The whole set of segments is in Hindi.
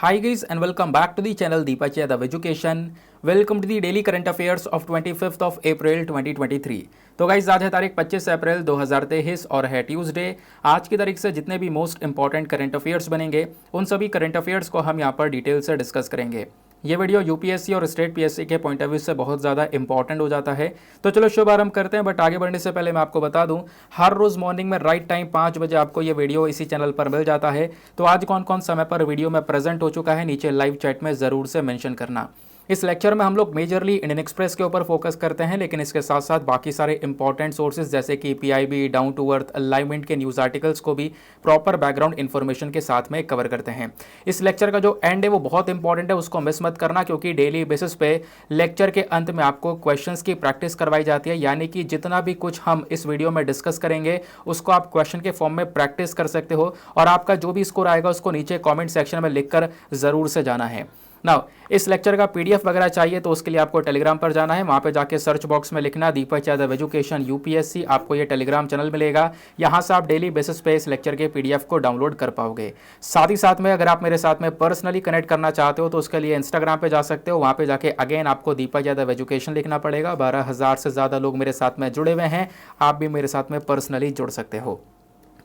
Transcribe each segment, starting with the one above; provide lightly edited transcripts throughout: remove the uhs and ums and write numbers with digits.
Hi guys and welcome back to the channel Deepak Yadav Education. Welcome to the daily current affairs of 25th of April 2023. तो गाइज आज है तारीख 25 अप्रैल 2023 और है ट्यूसडे। आज की तारीख से जितने भी मोस्ट इंपॉर्टेंट करंट अफेयर्स बनेंगे उन सभी करंट अफेयर्स को हम यहाँ पर डिटेल से डिस्कस करेंगे। ये वीडियो यूपीएससी और स्टेट पीएससी के पॉइंट ऑफ व्यू से बहुत ज़्यादा इंपॉर्टेंट हो जाता है। तो चलो शुभारंभ करते हैं, बट आगे बढ़ने से पहले मैं आपको बता दूं हर रोज़ मॉर्निंग में राइट टाइम 5 बजे आपको ये वीडियो इसी चैनल पर मिल जाता है। तो आज कौन कौन समय पर वीडियो में प्रेजेंट हो चुका है नीचे लाइव चैट में ज़रूर से मेंशन करना। इस लेक्चर में हम लोग मेजरली इंडियन एक्सप्रेस के ऊपर फोकस करते हैं, लेकिन इसके साथ साथ बाकी सारे इंपॉर्टेंट सोर्सेज जैसे कि PIB, down to earth, alignment के न्यूज़ आर्टिकल्स को भी प्रॉपर बैकग्राउंड इन्फॉर्मेशन के साथ में कवर करते हैं। इस लेक्चर का जो एंड है वो बहुत इंपॉर्टेंट है, उसको मिस मत करना, क्योंकि डेली बेसिस पे लेक्चर के अंत में आपको क्वेश्चंस की प्रैक्टिस करवाई जाती है। यानी कि जितना भी कुछ हम इस वीडियो में डिस्कस करेंगे उसको आप क्वेश्चन के फॉर्म में प्रैक्टिस कर सकते हो, और आपका जो भी स्कोर आएगा उसको नीचे कॉमेंट सेक्शन में लिखकर ज़रूर से जाना है। नाउ इस लेक्चर का पीडीएफ वगैरह चाहिए तो उसके लिए आपको टेलीग्राम पर जाना है। वहाँ पे जाके सर्च बॉक्स में लिखना दीपक यादव एजुकेशन यूपीएससी, आपको ये टेलीग्राम चैनल मिलेगा। यहाँ से आप डेली बेसिस पे इस लेक्चर के पीडीएफ को डाउनलोड कर पाओगे। साथ ही साथ में अगर आप मेरे साथ में पर्सनली कनेक्ट करना चाहते हो तो उसके लिए इंस्टाग्राम पे जा सकते हो। वहाँ पे जाके अगेन आपको दीपक यादव एजुकेशन लिखना पड़ेगा। 12,000 से ज़्यादा लोग मेरे साथ में जुड़े हुए हैं, आप भी मेरे साथ में पर्सनली जुड़ सकते हो।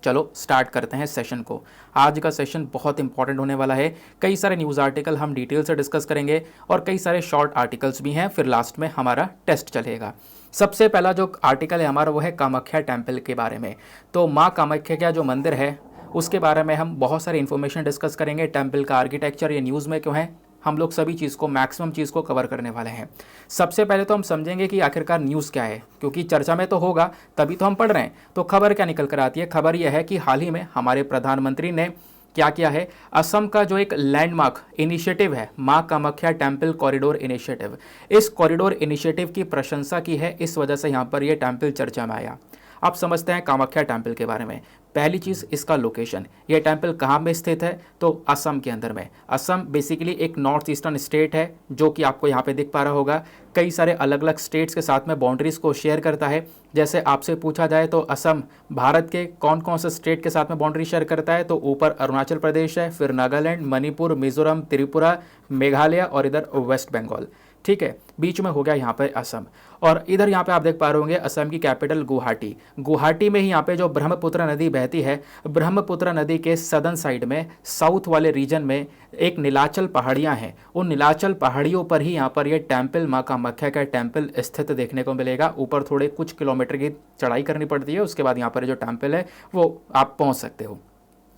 चलो स्टार्ट करते हैं सेशन को। आज का सेशन बहुत इंपॉर्टेंट होने वाला है। कई सारे न्यूज़ आर्टिकल हम डिटेल से डिस्कस करेंगे और कई सारे शॉर्ट आर्टिकल्स भी हैं। फिर लास्ट में हमारा टेस्ट चलेगा। सबसे पहला जो आर्टिकल है हमारा वो है कामाख्या टेम्पल के बारे में। तो माँ कामाख्या का जो मंदिर है उसके बारे में हम बहुत सारी इन्फॉर्मेशन डिस्कस करेंगे। टेम्पल का आर्किटेक्चर ये न्यूज़ में क्यों है, हम लोग सभी चीज़ को मैक्सिमम चीज़ को कवर करने वाले हैं। सबसे पहले तो हम समझेंगे कि आखिरकार न्यूज़ क्या है, क्योंकि चर्चा में तो होगा तभी तो हम पढ़ रहे हैं। तो खबर क्या निकल कर आती है? खबर यह है कि हाल ही में हमारे प्रधानमंत्री ने क्या किया है, असम का जो एक लैंडमार्क इनिशिएटिव है माँ कामाख्या टेम्पल कॉरिडोर इनिशिएटिव, इस कॉरिडोर इनिशिएटिव की प्रशंसा की है। इस वजह से यहाँ पर यह टेम्पल चर्चा में आया। अब समझते हैं कामाख्या टेम्पल के बारे में। पहली चीज़ इसका लोकेशन, ये टेम्पल कहाँ में स्थित है? तो असम के अंदर में। असम बेसिकली एक नॉर्थ ईस्टर्न स्टेट है जो कि आपको यहाँ पे दिख पा रहा होगा। कई सारे अलग अलग स्टेट्स के साथ में बाउंड्रीज को शेयर करता है। जैसे आपसे पूछा जाए तो असम भारत के कौन कौन से स्टेट के साथ में बाउंड्री शेयर करता है, तो ऊपर अरुणाचल प्रदेश है, फिर नागालैंड, मणिपुर, मिजोरम, त्रिपुरा, मेघालय और इधर वेस्ट बंगाल। ठीक है, बीच में हो गया यहाँ पे असम। और इधर यहाँ पे आप देख पा रहे होंगे असम की कैपिटल गुवाहाटी। गुवाहाटी में ही यहाँ पे जो ब्रह्मपुत्र नदी बहती है, ब्रह्मपुत्र नदी के सदर्न साइड में साउथ वाले रीजन में एक नीलाचल पहाड़ियाँ हैं। उन नीलाचल पहाड़ियों पर ही यहाँ पर ये टेम्पल माँ कामाख्या का टेम्पल स्थित देखने को मिलेगा। ऊपर थोड़े कुछ किलोमीटर की चढ़ाई करनी पड़ती है, उसके बाद यहाँ पर जो टेम्पल है वो आप पहुँच सकते हो।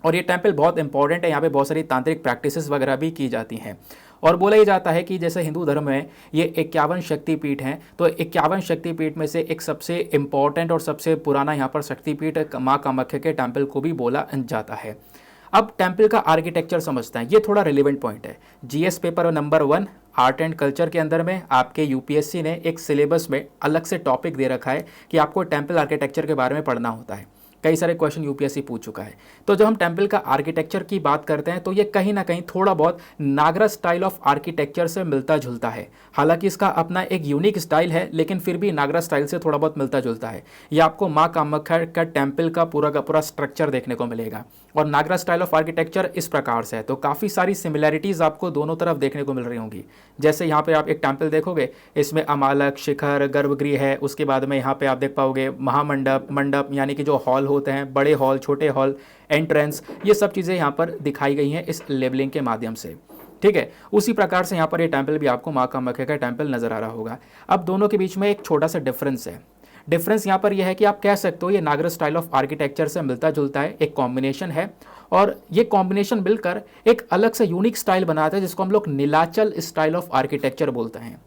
और ये टेम्पल बहुत इंपॉर्टेंट है, यहाँ पे बहुत सारी तांत्रिक प्रैक्टिसेस वगैरह भी की जाती हैं। और बोला ही जाता है कि जैसे हिंदू धर्म में ये 51 शक्तिपीठ हैं, तो 51 शक्तिपीठ में से एक सबसे इम्पॉर्टेंट और सबसे पुराना यहाँ पर शक्तिपीठ माँ कामाख्या के टेम्पल को भी बोला जाता है। अब टेम्पल का आर्किटेक्चर समझते हैं, ये थोड़ा रिलेवेंट पॉइंट है। GS paper number 1 art and culture के अंदर में आपके यूपीएससी ने एक सिलेबस में अलग से टॉपिक दे रखा है कि आपको टेम्पल आर्किटेक्चर के बारे में पढ़ना होता है। कई सारे क्वेश्चन यूपीएससी पूछ चुका है। तो जब हम टेम्पल का आर्किटेक्चर की बात करते हैं तो ये कहीं ना कहीं थोड़ा बहुत नागरा स्टाइल ऑफ आर्किटेक्चर से मिलता जुलता है। हालांकि इसका अपना एक यूनिक स्टाइल है, लेकिन फिर भी नागरा स्टाइल से थोड़ा बहुत मिलता जुलता है। ये आपको माँ कामाख्या का टेम्पल का पूरा स्ट्रक्चर देखने को मिलेगा। और नागरा स्टाइल ऑफ आर्किटेक्चर इस प्रकार से है, तो काफ़ी सारी सिमिलैरिटीज़ आपको दोनों तरफ देखने को मिल रही होंगी। जैसे यहाँ पे आप एक टेम्पल देखोगे, इसमें अमालक, शिखर, गर्भगृह है। उसके बाद में यहाँ पे आप देख पाओगे महामंडप, मंडप यानी कि जो हॉल होते हैं, बड़े हॉल, छोटे हॉल, एंट्रेंस, ये सब चीज़ें यहाँ पर दिखाई गई हैं इस लेबलिंग के माध्यम से। ठीक है, उसी प्रकार से यहाँ पर ये टेम्पल भी आपको माँ कामाख्या का टेम्पल नजर आ रहा होगा। अब दोनों के बीच में एक छोटा सा डिफरेंस है। डिफरेंस यहाँ पर यह है कि आप कह सकते हो ये नागरा स्टाइल ऑफ आर्किटेक्चर से मिलता जुलता है, एक कॉम्बिनेशन है। और ये कॉम्बिनेशन मिलकर एक अलग से यूनिक स्टाइल बनाता है जिसको हम लोग नीलाचल स्टाइल ऑफ आर्किटेक्चर बोलते हैं।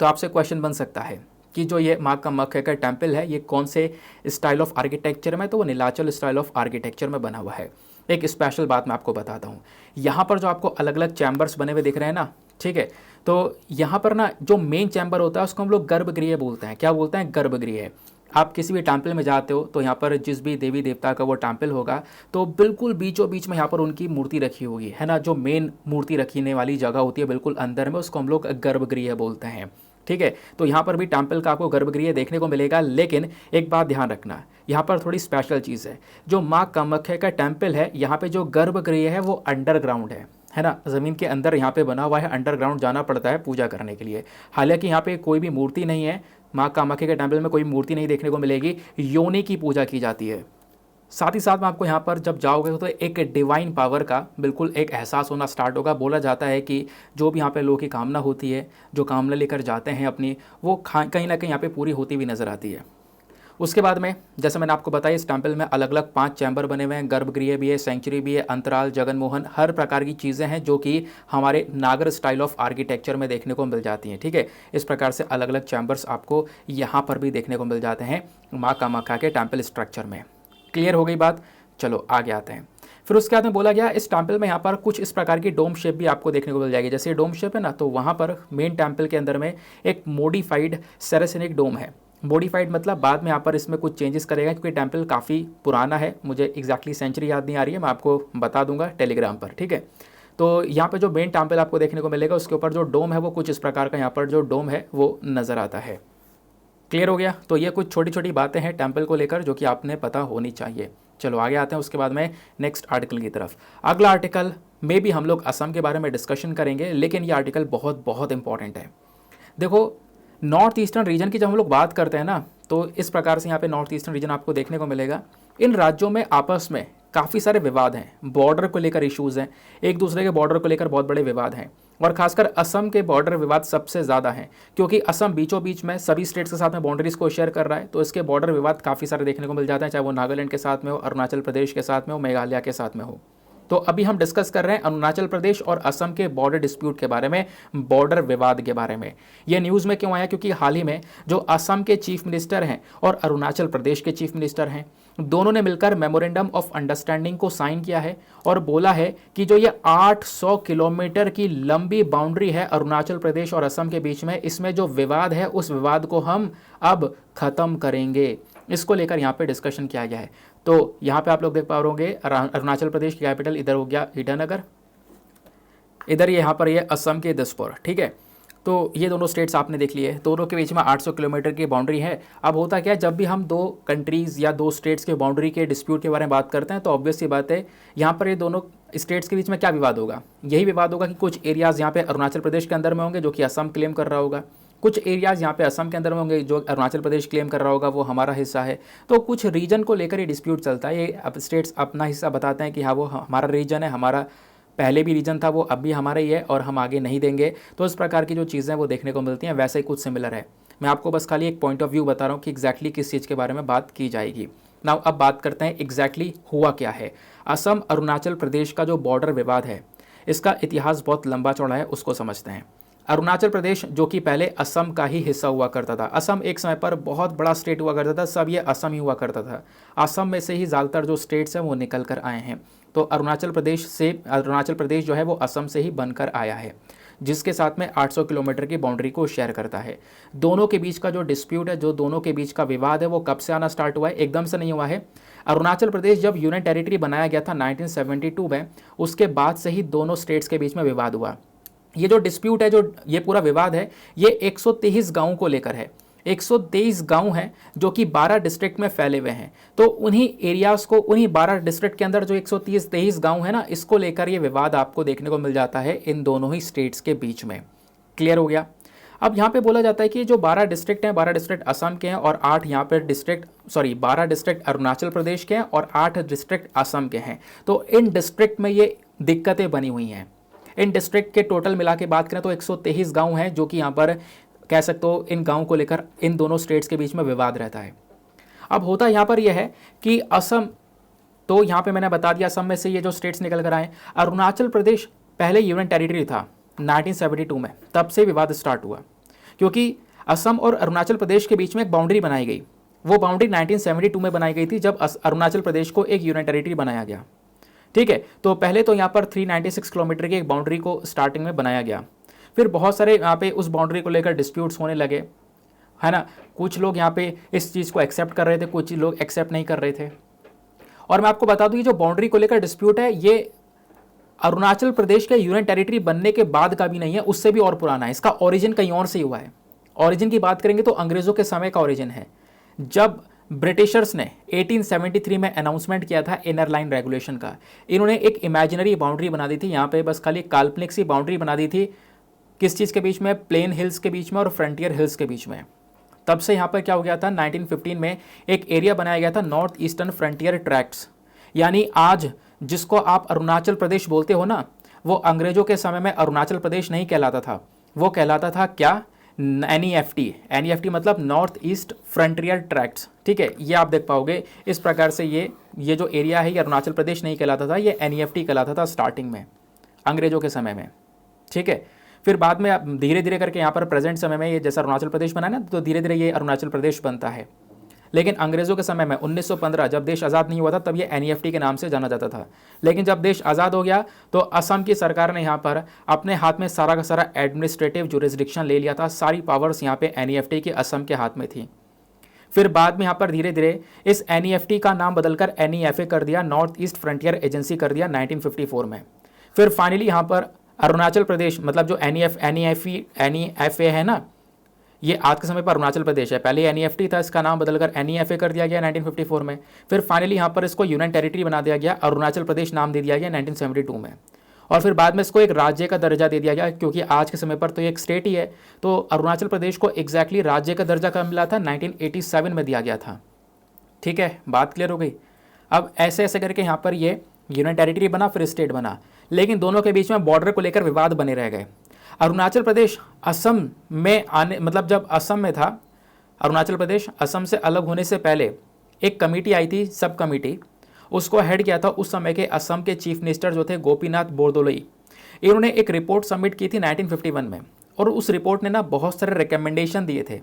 तो आपसे क्वेश्चन बन सकता है कि जो ये माँ कामाख्या का टेम्पल है ये कौन से स्टाइल ऑफ आर्किटेक्चर में? तो वो नीलाचल स्टाइल ऑफ आर्किटेक्चर में बना हुआ है। एक स्पेशल बात मैं आपको बताता हूँ। यहाँ पर जो आपको अलग अलग चैम्बर्स बने हुए दिख रहे हैं ना, ठीक है, तो यहाँ पर ना जो मेन चैम्बर होता है उसको हम लोग गर्भगृह बोलते हैं। क्या बोलते हैं? गर्भगृह। आप किसी भी टेम्पल में जाते हो तो यहाँ पर जिस भी देवी देवता का वो टेम्पल होगा तो बिल्कुल बीचों बीच में यहाँ पर उनकी मूर्ति रखी होगी, है ना। जो मेन मूर्ति रखने वाली जगह होती है बिल्कुल अंदर में, उसको हम लोग गर्भगृह बोलते हैं। ठीक है, तो यहाँ पर भी टेम्पल का आपको गर्भगृह देखने को मिलेगा। लेकिन एक बात ध्यान रखना, यहाँ पर थोड़ी स्पेशल चीज़ है। जो माँ कामाख्या का टेम्पल है यहाँ पे जो गर्भगृह है वो अंडरग्राउंड है। है ना, ज़मीन के अंदर यहाँ पे बना हुआ है, अंडरग्राउंड जाना पड़ता है पूजा करने के लिए। हालांकि यहाँ पे कोई भी मूर्ति नहीं है, माँ कामाख्या के टेम्पल में कोई मूर्ति नहीं देखने को मिलेगी, योनि की पूजा की जाती है। साथ ही साथ में आपको यहाँ पर जब जाओगे तो एक डिवाइन पावर का बिल्कुल एक एहसास होना स्टार्ट होगा। बोला जाता है कि जो भी यहाँ पे लोगों की कामना होती है, जो कामना लेकर जाते हैं अपनी, वो कहीं ना कहीं यहाँ पे पूरी होती हुई नज़र आती है। उसके बाद में जैसे मैंने आपको बताया, इस टेम्पल में अलग अलग 5 चैम्बर बने हुए हैं, गर्भगृह भी है, सेंचुरी भी है, अंतराल, जगनमोहन, हर प्रकार की चीज़ें हैं जो कि हमारे नागर स्टाइल ऑफ आर्किटेक्चर में देखने को मिल जाती हैं। ठीक है, इस प्रकार से अलग अलग चैम्बर्स आपको यहाँ पर भी देखने को मिल जाते हैं माँ कामाख्या के टेम्पल स्ट्रक्चर में। क्लियर हो गई बात, चलो आगे आते हैं। फिर उसके बाद में बोला गया इस टेम्पल में यहाँ पर कुछ इस प्रकार की डोम शेप भी आपको देखने को मिल जाएगी। जैसे डोम शेप है ना, तो वहाँ पर मेन टेम्पल के अंदर में एक मॉडिफाइड सेरेसेनिक डोम है। मॉडिफाइड मतलब बाद में यहाँ पर इसमें कुछ चेंजेस करेगा, क्योंकि टेम्पल काफ़ी पुराना है। मुझे एग्जैक्टली सेंचुरी याद नहीं आ रही है, मैं आपको बता दूंगा टेलीग्राम पर। ठीक है, तो यहाँ पे जो मेन टेम्पल आपको देखने को मिलेगा, उसके ऊपर जो डोम है वो कुछ इस प्रकार का यहाँ पर जो डोम है वो नज़र आता है। क्लियर हो गया। तो ये कुछ छोटी छोटी बातें हैं टेम्पल को लेकर जो कि आपने पता होनी चाहिए। चलो आगे आते हैं उसके बाद में नेक्स्ट आर्टिकल की तरफ। अगला आर्टिकल में भी हम लोग असम के बारे में डिस्कशन करेंगे, लेकिन ये आर्टिकल बहुत बहुत इंपॉर्टेंट है। देखो, नॉर्थ ईस्टर्न रीजन की जब हम लोग बात करते हैं ना, तो इस प्रकार से यहाँ पे नॉर्थ ईस्टर्न रीजन आपको देखने को मिलेगा। इन राज्यों में आपस में काफ़ी सारे विवाद हैं, बॉर्डर को लेकर इश्यूज़ हैं, एक दूसरे के बॉर्डर को लेकर बहुत बड़े विवाद हैं, और खासकर असम के बॉर्डर विवाद सबसे ज़्यादा हैं, क्योंकि असम बीचों बीच में सभी स्टेट्स के साथ में बाउंड्रीज को शेयर कर रहा है। तो इसके बॉर्डर विवाद काफ़ी सारे देखने को मिल जाते हैं, चाहे वो नागालैंड के साथ में हो, अरुणाचल प्रदेश के साथ में हो, मेघालय के साथ में हो। तो अभी हम डिस्कस कर रहे हैं अरुणाचल प्रदेश और असम के बॉर्डर डिस्प्यूट के बारे में, बॉर्डर विवाद के बारे में। ये न्यूज़ में क्यों आया? क्योंकि हाल ही में जो असम के चीफ मिनिस्टर हैं और अरुणाचल प्रदेश के चीफ मिनिस्टर हैं, दोनों ने मिलकर मेमोरेंडम ऑफ अंडरस्टैंडिंग को साइन किया है और बोला है कि जो ये 800 किलोमीटर की लंबी बाउंड्री है अरुणाचल प्रदेश और असम के बीच में, इसमें जो विवाद है उस विवाद को हम अब खत्म करेंगे। इसको लेकर यहाँ पे डिस्कशन किया गया है। तो यहाँ पे आप लोग देख पा रहे होंगे अरुणाचल प्रदेश की कैपिटल इधर हो गया ईटानगर, इधर यहाँ पर ये असम के दिसपुर। ठीक है, तो ये दोनों स्टेट्स आपने देख लिए, दोनों के बीच में 800 किलोमीटर की बाउंड्री है। अब होता क्या है, जब भी हम दो कंट्रीज़ या दो स्टेट्स के बाउंड्री के डिस्प्यूट के बारे में बात करते हैं, तो ऑब्वियस सी बात है यहाँ पर ये दोनों स्टेट्स के बीच में क्या विवाद होगा? यही विवाद होगा कि कुछ एरियाज़ यहाँ पे अरुणाचल प्रदेश के अंदर में होंगे जो कि असम क्लेम कर रहा होगा, कुछ एरियाज़ यहाँ पे असम के अंदर में होंगे जो अरुणाचल प्रदेश क्लेम कर रहा होगा वो हमारा हिस्सा है। तो कुछ रीजन को लेकर ये डिस्प्यूट चलता है। ये अब स्टेट्स अपना हिस्सा बताते हैं कि हाँ वो हमारा रीजन है, हमारा पहले भी रीजन था, वो अब भी हमारा ही है और हम आगे नहीं देंगे। तो इस प्रकार की जो चीज़ें वो देखने को मिलती हैं, वैसे ही कुछ सिमिलर है। मैं आपको बस खाली एक पॉइंट ऑफ व्यू बता रहा हूँ कि एग्जैक्टली किस चीज़ के बारे में बात की जाएगी। नाउ अब बात करते हैं एग्जैक्टली हुआ क्या है। असम अरुणाचल प्रदेश का जो बॉर्डर विवाद है, इसका इतिहास बहुत लंबा चौड़ा है, उसको समझते हैं। अरुणाचल प्रदेश जो कि पहले असम का ही हिस्सा हुआ करता था, असम एक समय पर बहुत बड़ा स्टेट हुआ करता था, सब ये असम ही हुआ करता था। असम में से ही ज़्यादातर जो स्टेट्स हैं वो निकल कर आए हैं। तो अरुणाचल प्रदेश जो है वो असम से ही बनकर आया है, जिसके साथ में 800 किलोमीटर की बाउंड्री को शेयर करता है। दोनों के बीच का जो डिस्प्यूट है, जो दोनों के बीच का विवाद है, वो कब से आना स्टार्ट हुआ है? एकदम से नहीं हुआ है। अरुणाचल प्रदेश जब यूनियन टेरिटरी बनाया गया था 1972 में, उसके बाद से ही दोनों स्टेट्स के बीच में विवाद हुआ। ये जो डिस्प्यूट है, जो ये पूरा विवाद है, ये 123 गाँव को लेकर है। 123 गांव हैं जो कि 12 डिस्ट्रिक्ट में फैले हुए हैं। तो उन्हीं एरियाज़ को, उन्हीं 12 डिस्ट्रिक्ट के अंदर जो 123 गांव है ना, इसको लेकर ये विवाद आपको देखने को मिल जाता है इन दोनों ही स्टेट्स के बीच में। क्लियर हो गया। अब यहाँ पे बोला जाता है कि जो 12 डिस्ट्रिक्ट हैं, 12 डिस्ट्रिक्ट असम के हैं और 8 यहाँ पर 12 डिस्ट्रिक्ट अरुणाचल प्रदेश के हैं और 8 डिस्ट्रिक्ट असम के हैं। तो इन डिस्ट्रिक्ट में ये दिक्कतें बनी हुई हैं। इन डिस्ट्रिक्ट के टोटल मिला के बात करें तो 123 गाँव हैं जो कि यहाँ पर कह सकते हो इन गाँव को लेकर इन दोनों स्टेट्स के बीच में विवाद रहता है। अब होता यहाँ पर यह है कि असम, तो यहाँ पे मैंने बता दिया असम में से ये जो स्टेट्स निकल कर आए। अरुणाचल प्रदेश पहले यूनियन टेरिटरी था 1972 में, तब से विवाद स्टार्ट हुआ, क्योंकि असम और अरुणाचल प्रदेश के बीच में एक बाउंड्री बनाई गई। वो बाउंड्री 1972 में बनाई गई थी, जब अरुणाचल प्रदेश को एक यूनियन टेरिटरी बनाया गया। ठीक है, तो पहले तो यहाँ पर 396 किलोमीटर की एक बाउंड्री को स्टार्टिंग में बनाया गया। फिर बहुत सारे यहाँ पे उस बाउंड्री को लेकर डिस्प्यूट्स होने लगे, है ना। कुछ लोग यहाँ पे इस चीज़ को एक्सेप्ट कर रहे थे, कुछ लोग एक्सेप्ट नहीं कर रहे थे। और मैं आपको बता दूँ, ये जो बाउंड्री को लेकर डिस्प्यूट है, ये अरुणाचल प्रदेश के यूनियन टेरिटरी बनने के बाद का भी नहीं है, उससे भी और पुराना है। इसका ओरिजिन कहीं और से ही हुआ है। ओरिजिन की बात करेंगे तो अंग्रेज़ों के समय का ओरिजिन है, जब ब्रिटिशर्स ने 1873 में अनाउंसमेंट किया था इनर लाइन रेगुलेशन का। इन्होंने एक इमेजिनरी बाउंड्री बना दी थी, यहाँ पे बस खाली काल्पनिक सी बाउंड्री बना दी थी, किस चीज़ के बीच में, प्लेन हिल्स के बीच में और फ्रंटियर हिल्स के बीच में। तब से यहाँ पर क्या हो गया था, 1915 में एक एरिया बनाया गया था नॉर्थ ईस्टर्न फ्रंटियर ट्रैक्ट्स, यानी आज जिसको आप अरुणाचल प्रदेश बोलते हो ना, वो अंग्रेजों के समय में अरुणाचल प्रदेश नहीं कहलाता था, वो कहलाता था क्या, NEFT। NEFT मतलब नॉर्थ ईस्ट फ्रंटियर ट्रैक्ट्स, ठीक है। ये आप देख पाओगे इस प्रकार से, ये जो एरिया है ये अरुणाचल प्रदेश नहीं कहलाता था, ये NEFT कहलाता था स्टार्टिंग में अंग्रेजों के समय में, ठीक है। फिर बाद में धीरे धीरे करके यहाँ पर प्रेजेंट समय में ये जैसा अरुणाचल प्रदेश बना ना, तो धीरे धीरे ये अरुणाचल प्रदेश बनता है। लेकिन अंग्रेज़ों के समय में 1915 जब देश आज़ाद नहीं हुआ था तब ये NEFT के नाम से जाना जाता था। लेकिन जब देश आज़ाद हो गया तो असम की सरकार ने यहाँ पर अपने हाथ में सारा का सारा एडमिनिस्ट्रेटिव जुरिस्डिक्शन ले लिया था, सारी पावर्स यहाँ पे NEFT की असम के हाथ में थी। फिर बाद में यहाँ पर धीरे धीरे इस NEFT का नाम बदलकर NEFA कर दिया, नॉर्थ ईस्ट फ्रंटियर एजेंसी कर दिया 1954 में। फिर फाइनली यहाँ पर अरुणाचल प्रदेश मतलब जो NEFA है ना, ये आज के समय पर अरुणाचल प्रदेश है, पहले NEFT था, इसका नाम बदलकर NEFA कर दिया गया 1954 में। फिर फाइनली यहाँ पर इसको यूनियन टेरिटरी बना दिया गया, अरुणाचल प्रदेश नाम दे दिया गया 1972 में। और फिर बाद में इसको एक राज्य का दर्जा दे दिया गया, क्योंकि आज के समय पर तो ये एक स्टेट ही है। तो अरुणाचल प्रदेश को एग्जैक्टली राज्य का दर्जा कब मिला था, 1987 में दिया गया था, ठीक है। बात क्लियर हो गई। अब ऐसे ऐसे करके यहाँ पर ये यूनियन टेरिटरी बना, फिर स्टेट बना, लेकिन दोनों के बीच में बॉर्डर को लेकर विवाद बने रह गए। अरुणाचल प्रदेश असम में आने मतलब जब असम में था, अरुणाचल प्रदेश असम से अलग होने से पहले एक कमेटी आई थी, सब कमेटी, उसको हेड किया था उस समय के असम के चीफ मिनिस्टर जो थे गोपीनाथ बोरदोलोई। इन्होंने एक रिपोर्ट सबमिट की थी 1951 में, और उस रिपोर्ट ने ना बहुत सारे रिकमेंडेशन दिए थे।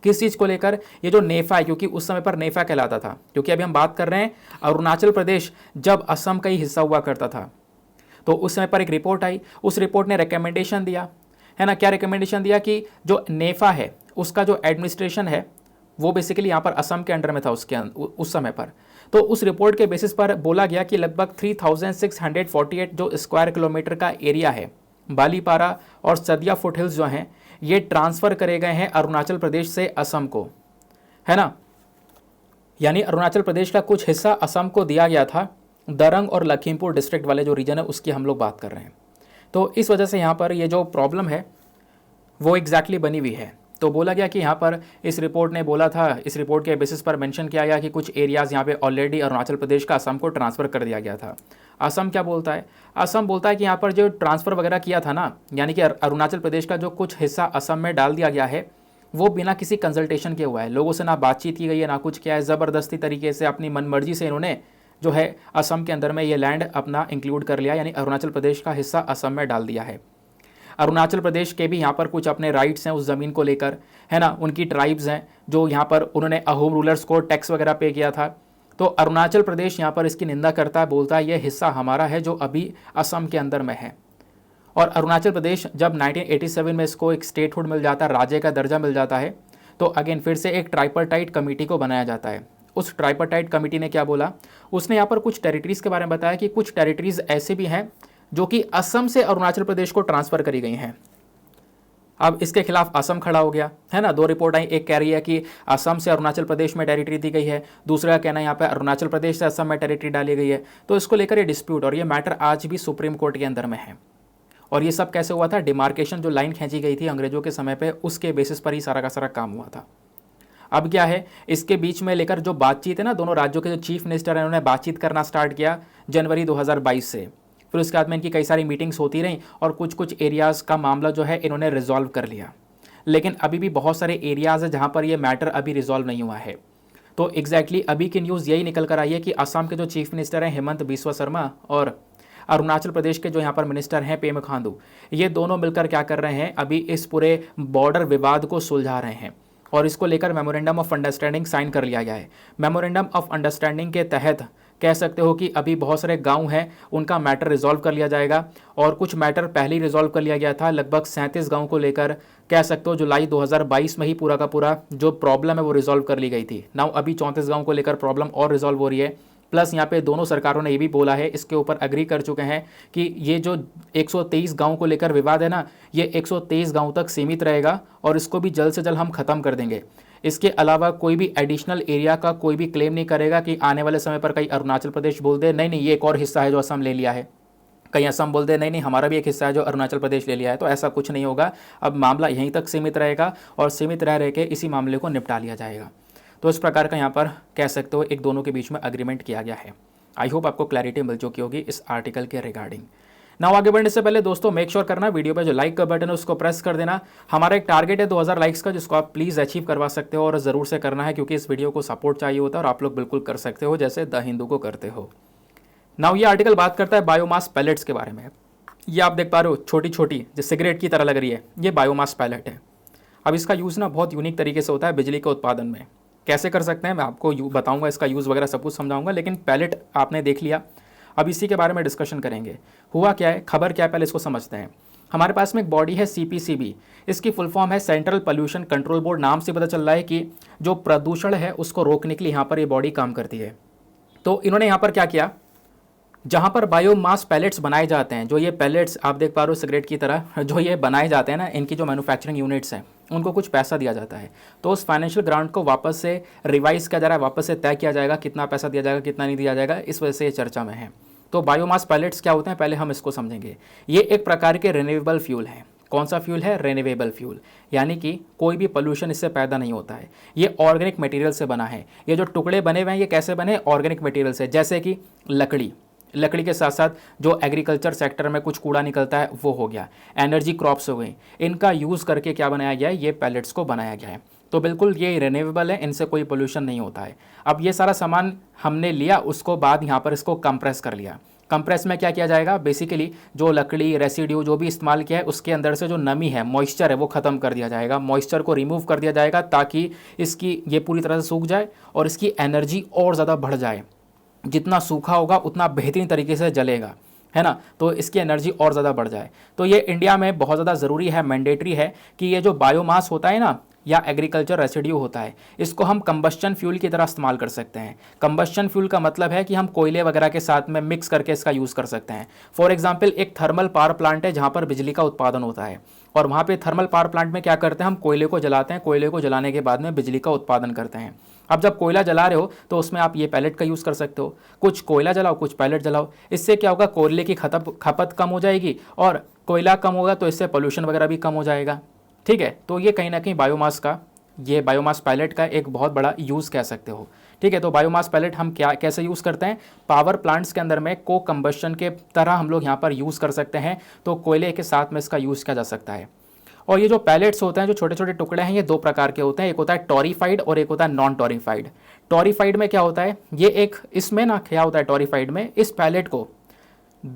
किस चीज़ को लेकर, ये जो नेफा है, क्योंकि उस समय पर नेफा कहलाता था, क्योंकि अभी हम बात कर रहे हैं अरुणाचल प्रदेश जब असम का ही हिस्सा हुआ करता था। तो उस समय पर एक रिपोर्ट आई, उस रिपोर्ट ने रिकमेंडेशन दिया है ना, क्या रिकमेंडेशन दिया कि जो नेफा है उसका जो एडमिनिस्ट्रेशन है वो बेसिकली यहाँ पर असम के अंडर में था उस समय पर। तो उस रिपोर्ट के बेसिस पर बोला गया कि लगभग 3648 जो स्क्वायर किलोमीटर का एरिया है, बालीपारा और सदिया फुटहिल्स जो हैं, ये ट्रांसफ़र करे गए हैं अरुणाचल प्रदेश से असम को, है ना। यानी अरुणाचल प्रदेश का कुछ हिस्सा असम को दिया गया था, दरंग और लखीमपुर डिस्ट्रिक्ट वाले जो रीजन है उसकी हम लोग बात कर रहे हैं। तो इस वजह से यहाँ पर ये जो प्रॉब्लम है वो एग्जैक्टली बनी हुई है। तो बोला गया कि यहाँ पर इस रिपोर्ट ने बोला था, इस रिपोर्ट के बेसिस पर मेंशन किया गया कि कुछ एरियाज़ यहाँ पे ऑलरेडी अरुणाचल प्रदेश का असम को ट्रांसफ़र कर दिया गया था। असम क्या बोलता है, असम बोलता है कि यहाँ पर जो ट्रांसफ़र वगैरह किया था ना, यानी कि अरुणाचल प्रदेश का जो कुछ हिस्सा असम में डाल दिया गया है, वो बिना किसी कंसल्टेशन के हुआ है, लोगों से ना बातचीत की गई है ना कुछ किया है, ज़बरदस्ती तरीके से अपनी मनमर्जी से इन्होंने जो है असम के अंदर में ये लैंड अपना इंक्लूड कर लिया, यानी अरुणाचल प्रदेश का हिस्सा असम में डाल दिया है। अरुणाचल प्रदेश के भी यहाँ पर कुछ अपने राइट्स हैं उस ज़मीन को लेकर, है ना, उनकी ट्राइब्स हैं जो यहाँ पर उन्होंने अहोम रूलर्स को टैक्स वगैरह पे किया था। तो अरुणाचल प्रदेश यहाँ पर इसकी निंदा करता है, बोलता है ये हिस्सा हमारा है जो अभी असम के अंदर में है। और अरुणाचल प्रदेश जब 1987 में इसको एक स्टेटहुड मिल जाता है, राज्य का दर्जा मिल जाता है, तो अगेन फिर से एक ट्राइपर्टाइट कमेटी को बनाया जाता है। उस ट्राइपर्टाइट कमेटी ने क्या बोला, उसने यहाँ पर कुछ टेरिटरीज़ के बारे में बताया कि कुछ टेरिटरीज़ ऐसे भी हैं जो कि असम से अरुणाचल प्रदेश को ट्रांसफ़र करी गई हैं। अब इसके खिलाफ असम खड़ा हो गया, है ना। दो रिपोर्ट आई, एक कह रही है कि असम से अरुणाचल प्रदेश में टेरिटरी दी गई है, दूसरा का कहना है यहाँ पे अरुणाचल प्रदेश से असम में टेरिटरी डाली गई है। तो इसको लेकर ये डिस्प्यूट और ये मैटर आज भी सुप्रीम कोर्ट के अंदर में है। और ये सब कैसे हुआ था, डिमार्केशन जो लाइन खींची गई थी अंग्रेजों के समय पर, उसके बेसिस पर ही सारा का सारा काम हुआ था। अब क्या है, इसके बीच में लेकर जो बातचीत है ना, दोनों राज्यों के जो चीफ मिनिस्टर हैं उन्होंने बातचीत करना स्टार्ट किया जनवरी 2022 से। फिर उसके बाद में इनकी कई सारी मीटिंग्स होती रहीं और कुछ कुछ एरियाज़ का मामला जो है इन्होंने रिजॉल्व कर लिया। लेकिन अभी भी बहुत सारे एरियाज़ हैं जहाँ पर ये मैटर अभी रिजॉल्व नहीं हुआ है। तो एग्जैक्टली अभी की न्यूज़ यही निकल कर आई है कि असम के जो चीफ मिनिस्टर हैं हेमंत बिस्वा शर्मा और अरुणाचल प्रदेश के जो यहाँ पर मिनिस्टर हैं पेमा खांडू, ये दोनों मिलकर क्या कर रहे हैं, अभी इस पूरे बॉर्डर विवाद को सुलझा रहे हैं। और इसको लेकर मेमोरेंडम ऑफ अंडरस्टैंडिंग साइन कर लिया गया है। मेमोरेंडम ऑफ अंडरस्टैंडिंग के तहत कह सकते हो कि अभी बहुत सारे गांव हैं उनका मैटर रिजॉल्व कर लिया जाएगा, और कुछ मैटर पहले ही रिजॉल्व कर लिया गया था। लगभग 37 गांव को लेकर कह सकते हो जुलाई 2022 में ही पूरा का पूरा जो प्रॉब्लम है वो रिजॉल्व कर ली गई थी। नाउ अभी 34 गांव को लेकर प्रॉब्लम और रिजॉल्व हो रही है। प्लस यहाँ पे दोनों सरकारों ने ये भी बोला है, इसके ऊपर अग्री कर चुके हैं कि ये जो 123 गांव को लेकर विवाद है ना, ये 123 गांव तक सीमित रहेगा और इसको भी जल्द से जल्द हम ख़त्म कर देंगे। इसके अलावा कोई भी एडिशनल एरिया का कोई भी क्लेम नहीं करेगा कि आने वाले समय पर कहीं अरुणाचल प्रदेश बोल दे नहीं नहीं ये एक और हिस्सा है जो असम ले लिया है, कहीं असम बोल दे नहीं नहीं हमारा भी एक हिस्सा है जो अरुणाचल प्रदेश ले लिया है। तो ऐसा कुछ नहीं होगा, अब मामला यहीं तक सीमित रहेगा और सीमित रह के इसी मामले को निपटा लिया जाएगा। तो इस प्रकार का यहाँ पर कह सकते हो एक दोनों के बीच में अग्रीमेंट किया गया है। आई होप आपको क्लैरिटी मिल चुकी होगी इस आर्टिकल के रिगार्डिंग। नाउ आगे बढ़ने से पहले दोस्तों मेक श्योर करना वीडियो पे जो लाइक का बटन है उसको प्रेस कर देना। हमारा एक टारगेट है 2000 लाइक्स का, जिसको आप प्लीज़ अचीव करवा सकते हो और ज़रूर से करना है क्योंकि इस वीडियो को सपोर्ट चाहिए होता है और आप लोग बिल्कुल कर सकते हो जैसे द हिंदू को करते हो। नाउ ये आर्टिकल बात करता है बायोमास पैलेट्स के बारे में। ये आप देख पा रहे हो छोटी छोटी जो सिगरेट की तरह लग रही है, ये बायोमास पैलेट है। अब इसका यूज़ ना बहुत यूनिक तरीके से होता है बिजली के उत्पादन में। कैसे कर सकते हैं मैं आपको बताऊंगा, इसका यूज़ वगैरह सब कुछ समझाऊंगा, लेकिन पैलेट आपने देख लिया, अब इसी के बारे में डिस्कशन करेंगे। हुआ क्या है, खबर क्या है, पहले इसको समझते हैं। हमारे पास में एक बॉडी है CPCB, इसकी फुल फॉर्म है सेंट्रल पोल्यूशन कंट्रोल बोर्ड। नाम से पता चल रहा है कि जो प्रदूषण है उसको रोकने के लिए यहाँ पर ये बॉडी काम करती है। तो इन्होंने यहाँ पर क्या किया, जहाँ पर बायोमास पैलेट्स बनाए जाते हैं, जो ये पैलेट्स आप देख पा रहे हो सिगरेट की तरह जो ये बनाए जाते हैं ना, इनकी जो मैन्युफैक्चरिंग यूनिट्स हैं उनको कुछ पैसा दिया जाता है। तो उस फाइनेंशियल ग्रांट को वापस से रिवाइज किया जा रहा है, वापस से तय किया जाएगा कितना पैसा दिया जाएगा कितना नहीं दिया जाएगा, इस वजह से ये चर्चा में है। तो बायोमास पैलेट्स क्या होते हैं पहले हम इसको समझेंगे। ये एक प्रकार के रिन्यूएबल फ्यूल है। कौन सा फ्यूल है, रिन्यूएबल फ्यूल, यानी कि कोई भी पोल्यूशन इससे पैदा नहीं होता है। ये ऑर्गेनिक मटेरियल से बना है। ये जो टुकड़े बने हुए हैं ये कैसे बने, ऑर्गेनिक मटेरियल से, जैसे कि लकड़ी के साथ साथ जो एग्रीकल्चर सेक्टर में कुछ कूड़ा निकलता है वो हो गया, एनर्जी क्रॉप्स हो गई, इनका यूज़ करके क्या बनाया गया है, ये पैलेट्स को बनाया गया है। तो बिल्कुल ये रिन्यूएबल है, इनसे कोई पोल्यूशन नहीं होता है। अब ये सारा सामान हमने लिया, उसको बाद यहाँ पर इसको कंप्रेस कर लिया। कंप्रेस में क्या किया जाएगा, बेसिकली जो लकड़ी रेसिड्यू जो भी इस्तेमाल किया है उसके अंदर से जो नमी है, मॉइस्चर है, वो ख़त्म कर दिया जाएगा। मॉइस्चर को रिमूव कर दिया जाएगा ताकि इसकी ये पूरी तरह से सूख जाए और इसकी एनर्जी और ज़्यादा बढ़ जाए। जितना सूखा होगा उतना बेहतरीन तरीके से जलेगा, है ना, तो इसकी एनर्जी और ज़्यादा बढ़ जाए। तो ये इंडिया में बहुत ज़्यादा ज़रूरी है, मैंडेटरी है कि ये जो बायोमास होता है ना या एग्रीकल्चर रेसिड्यू होता है, इसको हम कंबस्शन फ्यूल की तरह इस्तेमाल कर सकते हैं। कंबस्शन फ्यूल का मतलब है कि हम कोयले वगैरह के साथ में मिक्स करके इसका यूज़ कर सकते हैं। फॉर एग्जांपल एक थर्मल पावर प्लांट है जहाँ पर बिजली का उत्पादन होता है और वहाँ पे थर्मल पावर प्लांट में क्या करते हैं, हम कोयले को जलाते हैं, कोयले को जलाने के बाद में बिजली का उत्पादन करते हैं। अब जब कोयला जला रहे हो तो उसमें आप ये पैलेट का यूज़ कर सकते हो, कुछ कोयला जलाओ कुछ पैलेट जलाओ। इससे क्या होगा, कोयले की खपत कम हो जाएगी और कोयला कम होगा तो इससे पोल्यूशन वगैरह भी कम हो जाएगा। ठीक है, तो ये कहीं ना कहीं बायोमास पैलेट का एक बहुत बड़ा यूज़ कह सकते हो। ठीक है, तो बायोमास पैलेट हम कैसे यूज़ करते हैं, पावर प्लांट्स के अंदर में को कंबस्शन के तरह हम लोग यहाँ पर यूज़ कर सकते हैं। तो कोयले के साथ में इसका यूज़ किया जा सकता है। और ये जो पैलेट्स होते हैं, जो छोटे छोटे टुकड़े हैं, ये दो प्रकार के होते हैं, एक होता है टॉरिफाइड और एक होता है नॉन टॉरिफाइड। टॉरिफाइड में क्या होता है, ये एक इसमें ना क्या होता है, टॉरिफाइड में इस पैलेट को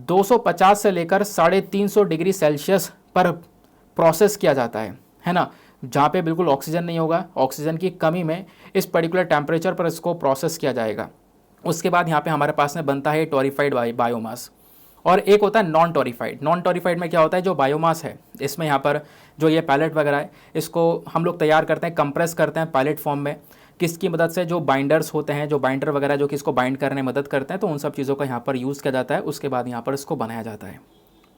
250 से लेकर 350 डिग्री सेल्सियस पर प्रोसेस किया जाता है ना, जहाँ पे बिल्कुल ऑक्सीजन नहीं होगा, ऑक्सीजन की कमी में इस पर्टिकुलर टेम्परेचर पर इसको प्रोसेस किया जाएगा। उसके बाद यहाँ पे हमारे पास में बनता है टॉरिफाइड बायोमास। और एक होता है नॉन टॉरिफाइड। नॉन टॉरिफाइड में क्या होता है, जो बायोमास है इसमें यहाँ पर जो ये पैलेट वगैरह है इसको हम लोग तैयार करते हैं, कंप्रेस करते हैं पैलेट फॉर्म में। किसकी मदद से, जो बाइंडर्स होते हैं, जो बाइंडर वगैरह जो कि इसको बाइंड करने में मदद करते हैं, तो उन सब चीज़ों का यहाँ पर यूज़ किया जाता है। उसके बाद यहाँ पर इसको बनाया जाता है।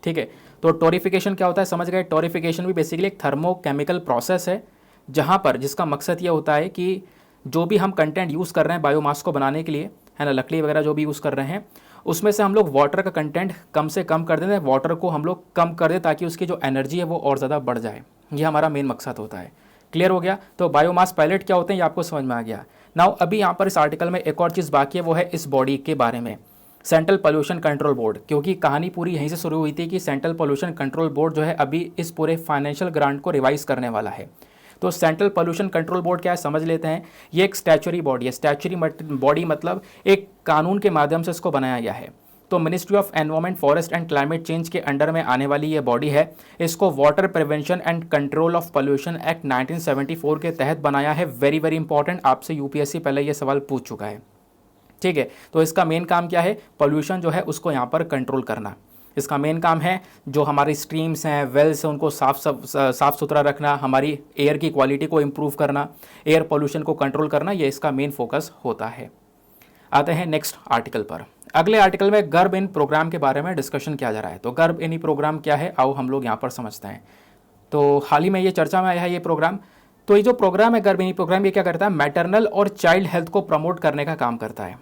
ठीक है, तो टोरिफिकेशन क्या होता है समझ गए। टोरिफिकेशन भी बेसिकली एक थर्मोकेमिकल प्रोसेस है जहाँ पर जिसका मकसद ये होता है कि जो भी हम कंटेंट यूज़ कर रहे हैं बायोमास को बनाने के लिए, है ना, लकड़ी वगैरह जो भी यूज़ कर रहे हैं, उसमें से हम लोग वाटर का कंटेंट कम से कम कर देते हैं, वाटर को हम लोग कम कर दें ताकि उसकी जो एनर्जी है वो और ज़्यादा बढ़ जाए। ये हमारा मेन मकसद होता है। क्लियर हो गया। तो बायोमास पैलेट क्या होते हैं ये आपको समझ में आ गया। नाउ अभी यहाँ पर इस आर्टिकल में एक और चीज़ बाकी है, वो है इस बॉडी के बारे में, सेंट्रल पोल्यूशन कंट्रोल बोर्ड। क्योंकि कहानी पूरी यहीं से शुरू हुई थी कि सेंट्रल पोल्यूशन कंट्रोल बोर्ड जो है अभी इस पूरे फाइनेंशियल ग्रांट को रिवाइज करने वाला है। तो सेंट्रल पोल्यूशन कंट्रोल बोर्ड क्या है समझ लेते हैं। ये एक स्टैच्यूरी बॉडी है। स्टैच्यूरी बॉडी मतलब एक कानून के माध्यम से इसको बनाया गया है। तो ministry of environment, forest and climate change के अंडर में आने वाली ये बॉडी है। इसको water prevention and control of pollution act 1974 के तहत बनाया है। वेरी वेरी इंपॉर्टेंट, आपसे यूपीएससी पहले ये सवाल पूछ चुका है। ठीक है, तो इसका मेन काम क्या है, पोल्यूशन जो है उसको यहाँ पर कंट्रोल करना। इसका मेन काम है जो हमारी स्ट्रीम्स हैं, वेल्स हैं, उनको साफ़ सुथरा रखना, हमारी एयर की क्वालिटी को इम्प्रूव करना, एयर पोल्यूशन को कंट्रोल करना, ये इसका मेन फोकस होता है। आते हैं नेक्स्ट आर्टिकल पर। अगले आर्टिकल में गर्भ इन प्रोग्राम के बारे में डिस्कशन किया जा रहा है। तो गर्भ इन प्रोग्राम क्या है, आओ हम लोग यहाँ पर समझते हैं। तो हाल ही में ये चर्चा में आया है ये प्रोग्राम। तो ये जो प्रोग्राम है गर्भिणी प्रोग्राम, ये क्या करता है, मैटरनल और चाइल्ड हेल्थ को प्रमोट करने का काम करता है।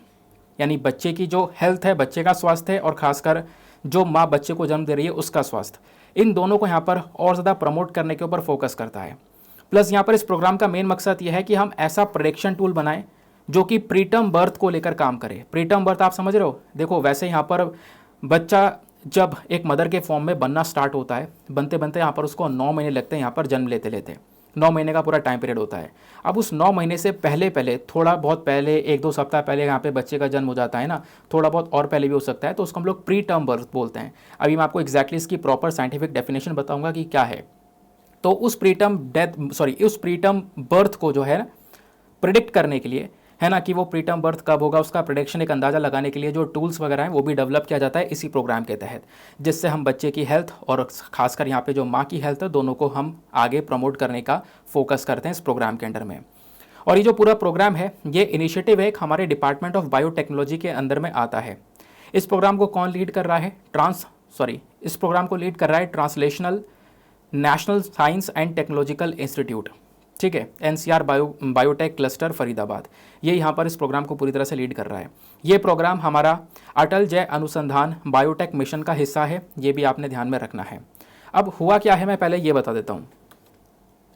यानी बच्चे की जो हेल्थ है, बच्चे का स्वास्थ्य है, और खासकर जो माँ बच्चे को जन्म दे रही है उसका स्वास्थ्य, इन दोनों को यहाँ पर और ज़्यादा प्रमोट करने के ऊपर फोकस करता है। प्लस यहाँ पर इस प्रोग्राम का मेन मकसद ये है कि हम ऐसा प्रेडिक्शन टूल बनाएं जो कि प्रीटर्म बर्थ को लेकर काम करे। प्रीटर्म बर्थ आप समझ रहे हो, देखो वैसे यहाँ पर बच्चा जब एक मदर के फॉर्म में बनना स्टार्ट होता है, बनते बनते यहाँ पर उसको 9 महीने लगते हैं यहाँ पर जन्म लेते लेते, 9 महीने का पूरा टाइम पीरियड होता है। अब उस 9 महीने से पहले पहले, थोड़ा बहुत पहले, 1-2 सप्ताह पहले यहाँ पे बच्चे का जन्म हो जाता है ना, थोड़ा बहुत और पहले भी हो सकता है, तो उसको हम लोग प्री टर्म बर्थ बोलते हैं। अभी मैं आपको एक्जैक्टली इसकी प्रॉपर साइंटिफिक डेफिनेशन बताऊंगा कि क्या है। तो उस प्रीटर्म बर्थ को जो है प्रिडिक्ट करने के लिए, है ना, कि वो प्रीटर्म बर्थ कब होगा, उसका प्रेडिक्शन एक अंदाज़ा लगाने के लिए जो टूल्स वगैरह हैं वो भी डेवलप किया जाता है इसी प्रोग्राम के तहत, जिससे हम बच्चे की हेल्थ और खासकर यहाँ पे जो माँ की हेल्थ है, दोनों को हम आगे प्रमोट करने का फोकस करते हैं इस प्रोग्राम के अंडर में। और ये जो पूरा प्रोग्राम है, ये इनिशिएटिव एक हमारे डिपार्टमेंट ऑफ बायोटेक्नोलॉजी के अंदर में आता है। इस प्रोग्राम को कौन लीड कर रहा है, इस प्रोग्राम को लीड कर रहा है translational national science and technological institute, ठीक है, एनसीआर बायोटेक क्लस्टर फरीदाबाद, ये यहाँ पर इस प्रोग्राम को पूरी तरह से लीड कर रहा है। ये प्रोग्राम हमारा अटल जय अनुसंधान बायोटेक मिशन का हिस्सा है, ये भी आपने ध्यान में रखना है। अब हुआ क्या है, मैं पहले ये बता देता हूँ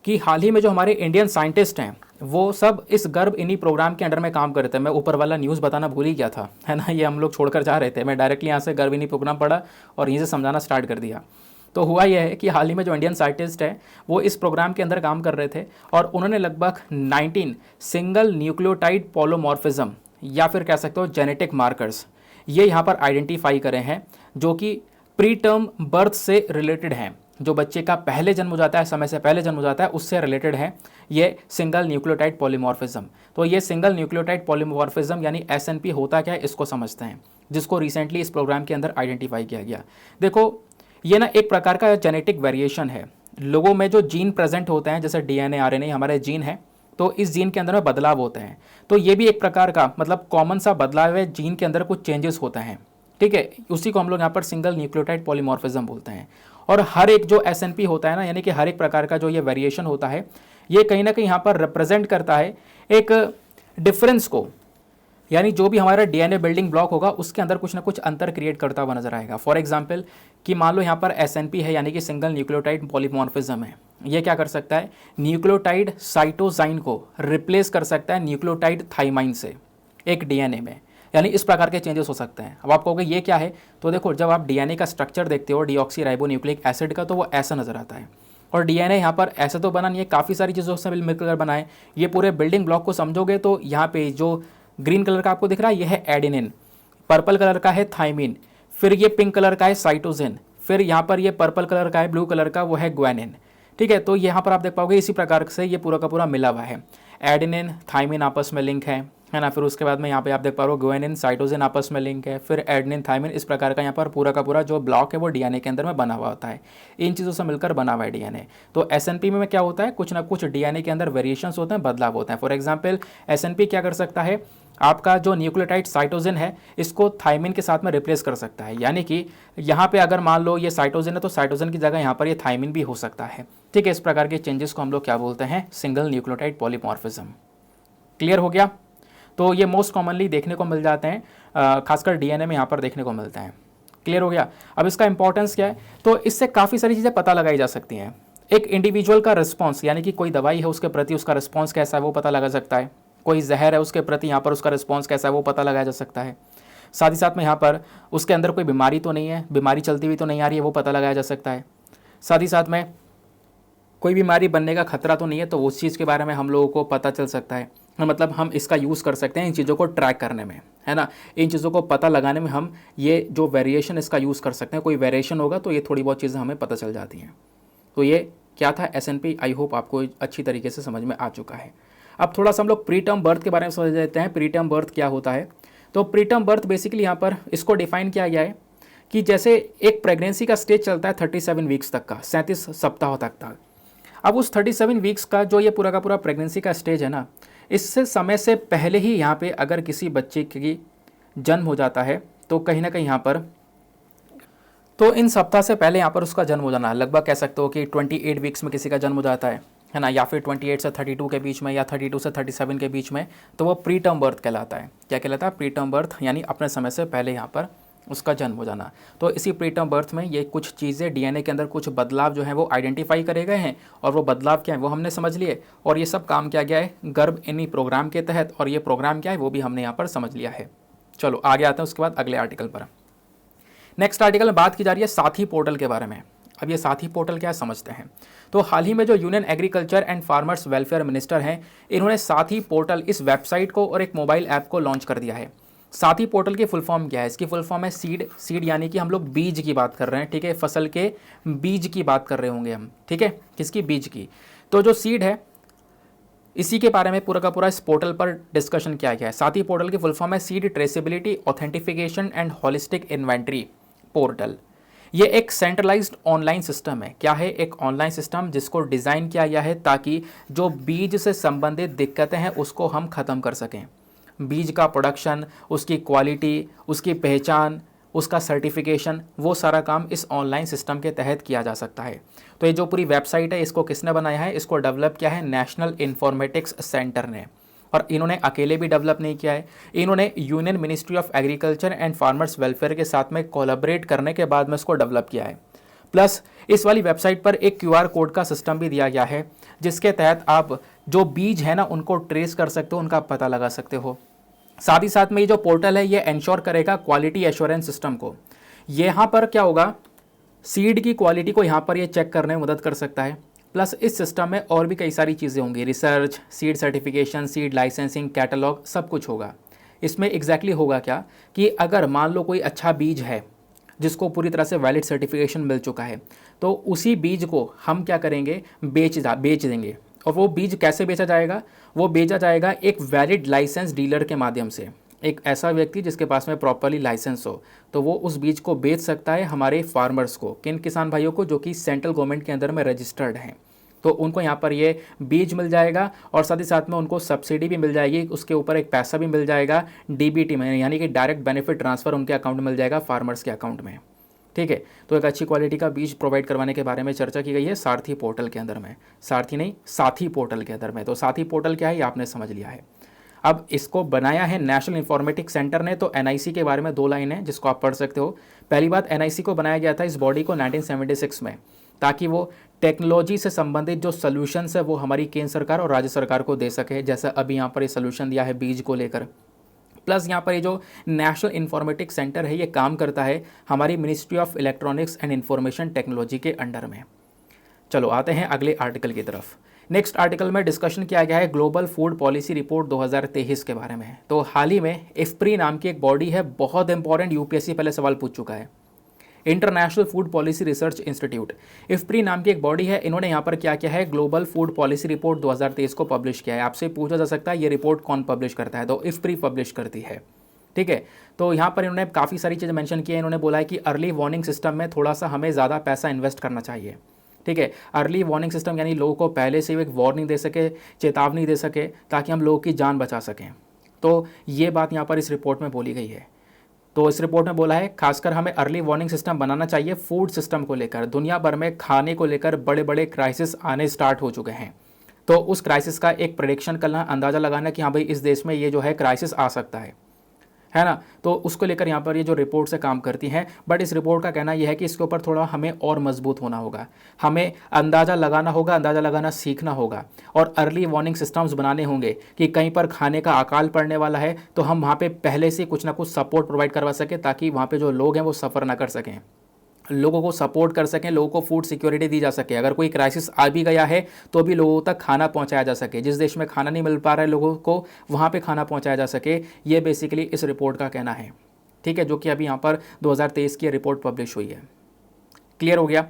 कि हाल ही में जो हमारे इंडियन साइंटिस्ट हैं वो सब इस गर्भ इन्हीं प्रोग्राम के अंडर में काम कर रहे थे। मैं ऊपर वाला न्यूज़ बताना भूल ही गया था, है ना, ये हम लोग छोड़कर जा रहे थे, मैं डायरेक्टली यहाँ से गर्भ इन्हीं प्रोग्राम पढ़ा और यहीं से समझाना स्टार्ट कर दिया। तो हुआ यह है कि हाल ही में जो इंडियन साइंटिस्ट है वो इस प्रोग्राम के अंदर काम कर रहे थे और उन्होंने लगभग 19 सिंगल न्यूक्लियोटाइड पॉलीमॉर्फिज्म या फिर कह सकते हो जेनेटिक मार्कर्स, ये यहाँ पर आइडेंटिफाई करे हैं जो कि प्री टर्म बर्थ से रिलेटेड हैं, जो बच्चे का पहले जन्म हो जाता है, समय से पहले जन्म हो जाता है, उससे रिलेटेड है ये सिंगल न्यूक्लियोटाइड पॉलीमॉर्फिज्म। तो ये सिंगल न्यूक्लियोटाइड पॉलीमॉर्फिज्म यानी SNP होता क्या है, इसको समझते हैं, जिसको रिसेंटली इस प्रोग्राम के अंदर आइडेंटिफाई किया गया। देखो ये ना एक प्रकार का जेनेटिक वेरिएशन है, लोगों में जो जीन प्रेजेंट होते हैं, जैसे DNA RNA हमारे जीन है, तो इस जीन के अंदर में बदलाव होते हैं, तो ये भी एक प्रकार का मतलब कॉमन सा बदलाव है, जीन के अंदर कुछ चेंजेस होते हैं, ठीक है, उसी को हम लोग यहाँ पर सिंगल न्यूक्लियोटाइड पॉलीमॉर्फिज्म बोलते हैं। और हर एक जो SNP होता है ना, यानी कि हर एक प्रकार का जो ये वेरिएशन होता है, ये कहीं ना कहीं यहाँ पर रिप्रेजेंट करता है एक डिफरेंस को, यानी जो भी हमारा DNA बिल्डिंग ब्लॉक होगा उसके अंदर कुछ ना कुछ अंतर क्रिएट करता हुआ नजर आएगा। फॉर एग्जांपल कि मान लो यहाँ पर SNP है यानी कि सिंगल न्यूक्लियोटाइड पॉलीमॉर्फिज्म है, ये क्या कर सकता है, न्यूक्लियोटाइड साइटोजाइन को रिप्लेस कर सकता है न्यूक्लियोटाइड थाइमाइन से एक DNA में, यानी इस प्रकार के चेंजेस हो सकते हैं। अब आप कहोगे ये क्या है, तो देखो जब आप DNA का स्ट्रक्चर देखते हो डीऑक्सी राइबोन्यूक्लिक एसिड का, तो वो ऐसा नजर आता है। और DNA यहाँ पर ऐसे तो बना नहीं है, काफ़ी सारी चीज़ों से मिलकर बना है। ये पूरे बिल्डिंग ब्लॉक को समझोगे तो यहाँ पे जो ग्रीन कलर का आपको दिख रहा है ये है एडेनिन, पर्पल कलर का है थाइमिन, फिर ये पिंक कलर का है साइटोसिन, फिर यहाँ पर ये पर्पल कलर का है, ब्लू कलर का वो है ग्वानिन, ठीक है। तो यहाँ पर आप देख पाओगे इसी प्रकार से ये पूरा का पूरा मिला हुआ है, एडेनिन थाइमिन आपस में लिंक है ना, फिर उसके बाद में यहाँ पे आप देख पा रहे हो ग्वानिन साइटोसिन आपस में लिंक है, फिर एडेनिन थाइमिन, इस प्रकार का यहाँ पर पूरा का पूरा जो ब्लॉक है वो DNA के अंदर में बना हुआ होता है, इन चीज़ों से मिलकर बना हुआ है DNA। तो SNP में क्या होता है, कुछ ना कुछ DNA के अंदर वेरिएशंस होते हैं, बदलाव होते हैं। फॉर एग्जाम्पल SNP क्या कर सकता है, आपका जो न्यूक्लियोटाइड साइटोसिन है इसको थाइमिन के साथ में रिप्लेस कर सकता है, यानी कि यहाँ पे अगर मान लो ये साइटोसिन है तो साइटोसिन की जगह यहाँ पर ये थाइमिन भी हो सकता है, ठीक है। इस प्रकार के चेंजेस को हम लोग क्या बोलते हैं, सिंगल न्यूक्लियोटाइड पॉलीमॉर्फिज्म। क्लियर हो गया। तो ये मोस्ट कॉमनली देखने को मिल जाते हैं, खासकर DNA में यहाँ पर देखने को मिलते हैं। क्लियर हो गया। अब इसका इंपॉर्टेंस क्या है, तो इससे काफ़ी सारी चीज़ें पता लगाई जा सकती हैं। एक इंडिविजुअल का रिस्पॉन्स, यानी कि कोई दवाई है उसके प्रति उसका रिस्पॉन्स कैसा है वो पता लगा सकता है, कोई जहर है उसके प्रति यहाँ पर उसका रिस्पॉन्स कैसा है वो पता लगाया जा सकता है। साथ ही साथ में यहाँ पर उसके अंदर कोई बीमारी तो नहीं है, बीमारी चलती हुई तो नहीं आ रही है, वो पता लगाया जा सकता है। साथ ही साथ में कोई बीमारी बनने का खतरा तो नहीं है, तो उस चीज़ के बारे में हम लोगों को पता चल सकता है। मतलब हम इसका यूज़ कर सकते हैं इन चीज़ों को ट्रैक करने में, है ना, इन चीज़ों को पता लगाने में हम ये जो वेरिएशन इसका यूज़ कर सकते हैं। कोई वेरिएशन होगा तो ये थोड़ी बहुत चीज़ें हमें पता चल जाती हैं। तो ये क्या था SNP, आई होप आपको अच्छी तरीके से समझ में आ चुका है। अब थोड़ा सा हम लोग प्री टर्म बर्थ के बारे में समझ लेते हैं। प्री टर्म बर्थ क्या होता है, तो प्री टर्म बर्थ बेसिकली यहाँ पर इसको डिफाइन किया गया है कि जैसे एक प्रेगनेंसी का स्टेज चलता है 37 वीक्स तक का, 37 सप्ताह तक था। अब उस 37 वीक्स का जो ये पूरा का पूरा प्रेगनेंसी का स्टेज है ना, इससे समय से पहले ही यहाँ पे अगर किसी बच्चे की जन्म हो जाता है तो कहीं ना कहीं यहाँ पर, तो इन सप्ताह से पहले यहाँ पर उसका जन्म हो जाना, लगभग कह सकते हो कि 28 वीक्स में किसी का जन्म हो जाता है है ना, या फिर 28 से 32 के बीच में या 32 से 37 के बीच में, तो वो प्री टर्म बर्थ कहलाता है। क्या कहलाता है? प्री टर्म बर्थ, यानी अपने समय से पहले यहाँ पर उसका जन्म हो जाना। तो इसी प्री टर्म बर्थ में ये कुछ चीज़ें डीएनए के अंदर कुछ बदलाव जो है वो आइडेंटिफाई करे गए हैं, और वो बदलाव क्या है वो हमने समझ लिए, और ये सब काम किया गया है गर्भ इन्हीं प्रोग्राम के तहत, और ये प्रोग्राम क्या है वो भी हमने यहाँ पर समझ लिया है। चलो आगे आते हैं उसके बाद अगले आर्टिकल पर। नेक्स्ट आर्टिकल में बात की जा रही है साथी पोर्टल के बारे में। अब ये साथी पोर्टल क्या समझते हैं। तो हाल ही में जो union agriculture and farmers welfare minister हैं, इन्होंने साथी पोर्टल इस वेबसाइट को और एक मोबाइल ऐप को लॉन्च कर दिया है। साथी पोर्टल की फुल फॉर्म क्या है? इसकी फुल फॉर्म है सीड। सीड यानी कि हम लोग बीज की बात कर रहे हैं, ठीक है, फसल के बीज की बात कर रहे होंगे हम, ठीक है, किसकी? बीज की। तो जो सीड है इसी के बारे में पूरा का पूरा इस पोर्टल पर डिस्कशन किया गया है। साथी पोर्टल की फुल फॉर्म है seed traceability authentication and holistic inventory portal. ये एक सेंट्रलाइज्ड ऑनलाइन सिस्टम है। क्या है? एक ऑनलाइन सिस्टम जिसको डिज़ाइन किया गया है ताकि जो बीज से संबंधित दिक्कतें हैं उसको हम ख़त्म कर सकें। बीज का प्रोडक्शन, उसकी क्वालिटी, उसकी पहचान, उसका सर्टिफिकेशन, वो सारा काम इस ऑनलाइन सिस्टम के तहत किया जा सकता है। तो ये जो पूरी वेबसाइट है इसको किसने बनाया है? इसको डेवलप किया है नेशनल इन्फॉर्मेटिक्स सेंटर ने। और इन्होंने अकेले भी डेवलप नहीं किया है, इन्होंने union ministry of agriculture and farmers welfare के साथ में कोलैबोरेट करने के बाद में इसको डेवलप किया है। प्लस इस वाली वेबसाइट पर एक QR कोड का सिस्टम भी दिया गया है, जिसके तहत आप जो बीज है ना उनको ट्रेस कर सकते हो, उनका पता लगा सकते हो। साथ ही साथ में ये जो पोर्टल है ये इंश्योर करेगा क्वालिटी एश्योरेंस सिस्टम को। यहाँ पर क्या होगा, सीड की क्वालिटी को यहाँ पर ये चेक करने में मदद कर सकता है। प्लस इस सिस्टम में और भी कई सारी चीज़ें होंगी, research, seed certification, seed licensing, catalogue, सब कुछ होगा। इसमें एग्जैक्टली होगा क्या कि अगर मान लो कोई अच्छा बीज है जिसको पूरी तरह से वैलिड सर्टिफिकेशन मिल चुका है, तो उसी बीज को हम क्या करेंगे, बेच देंगे। और वो बीज कैसे बेचा जाएगा? वो बेचा जाएगा एक वैलिड लाइसेंस डीलर के माध्यम से। एक ऐसा व्यक्ति जिसके पास में प्रॉपरली लाइसेंस हो, तो वो उस बीज को बेच सकता है हमारे फार्मर्स को। किन किसान भाइयों को? जो कि सेंट्रल गवर्नमेंट के अंदर में रजिस्टर्ड हैं। तो उनको यहाँ पर ये बीज मिल जाएगा, और साथ ही साथ में उनको सब्सिडी भी मिल जाएगी, उसके ऊपर एक पैसा भी मिल जाएगा DBT में, यानी कि डायरेक्ट बेनिफिट ट्रांसफ़र उनके अकाउंट में मिल जाएगा, फार्मर्स के अकाउंट में। ठीक है, तो एक अच्छी क्वालिटी का बीज प्रोवाइड करवाने के बारे में चर्चा की गई है सारथी पोर्टल के अंदर में। सारथी नहीं, साथी पोर्टल के अंदर में। तो साथी पोर्टल क्या है ये आपने समझ लिया है। अब इसको बनाया है नेशनल इन्फॉर्मेटिक्स सेंटर ने। तो NIC के बारे में 2 लाइन है जिसको आप पढ़ सकते हो। पहली बात, NIC को बनाया गया था इस बॉडी को 1976 में, ताकि वो टेक्नोलॉजी से संबंधित जो सोल्यूशंस है वो हमारी केंद्र सरकार और राज्य सरकार को दे सके। जैसा अभी यहाँ पर ये सोल्यूशन दिया है बीज को लेकर। प्लस यहाँ पर ये जो नेशनल इन्फॉर्मेटिक्स सेंटर है ये काम करता है हमारी ministry of electronics and information technology के अंडर में। चलो आते हैं अगले आर्टिकल की तरफ। नेक्स्ट आर्टिकल में डिस्कशन किया गया है ग्लोबल फूड पॉलिसी रिपोर्ट 2023 के बारे में। तो हाल ही में IFPRI नाम की एक बॉडी है, बहुत इंपॉर्टेंट, UPSC पहले सवाल पूछ चुका है। International food policy research institute, IFPRI नाम की एक बॉडी है। इन्होंने यहाँ पर क्या किया है, ग्लोबल फूड पॉलिसी रिपोर्ट 2023 को पब्लिश किया है। आपसे पूछा जा सकता है ये रिपोर्ट कौन पब्लिश करता है, तो IFPRI पब्लिश करती है। ठीक है, तो यहाँ पर इन्होंने काफ़ी सारी चीज़ें मेंशन की है। इन्होंने बोला है कि अर्ली वार्निंग सिस्टम में थोड़ा सा हमें ज़्यादा पैसा इन्वेस्ट करना चाहिए। ठीक है, अर्ली वार्निंग सिस्टम यानी लोगों को पहले से एक वार्निंग दे सके, चेतावनी दे सके, ताकि हम लोगों की जान बचा सकें। तो ये बात यहाँ पर इस रिपोर्ट में बोली गई है। तो इस रिपोर्ट में बोला है खासकर हमें अर्ली वार्निंग सिस्टम बनाना चाहिए फूड सिस्टम को लेकर। दुनिया भर में खाने को लेकर बड़े बड़े क्राइसिस आने स्टार्ट हो चुके हैं। तो उस क्राइसिस का एक प्रेडिक्शन करना, अंदाज़ा लगाना कि हाँ भाई इस देश में ये जो है क्राइसिस आ सकता है ना। तो उसको लेकर यहाँ पर ये जो रिपोर्ट से काम करती हैं। बट इस रिपोर्ट का कहना यह है कि इसके ऊपर थोड़ा हमें और मजबूत होना होगा, हमें अंदाज़ा लगाना होगा, अंदाज़ा लगाना सीखना होगा, और अर्ली वार्निंग सिस्टम्स बनाने होंगे कि कहीं पर खाने का अकाल पड़ने वाला है तो हम वहाँ पे पहले से कुछ ना कुछ सपोर्ट प्रोवाइड करवा सकें, ताकि वहाँ पे जो लोग हैं वो सफ़र ना कर सकें, लोगों को सपोर्ट कर सकें, लोगों को फूड सिक्योरिटी दी जा सके। अगर कोई क्राइसिस आ भी गया है तो भी लोगों तक खाना पहुंचाया जा सके। जिस देश में खाना नहीं मिल पा रहा है लोगों को, वहां पे खाना पहुंचाया जा सके। ये बेसिकली इस रिपोर्ट का कहना है। ठीक है, जो कि अभी यहाँ पर 2023 की रिपोर्ट पब्लिश हुई है। क्लियर हो गया?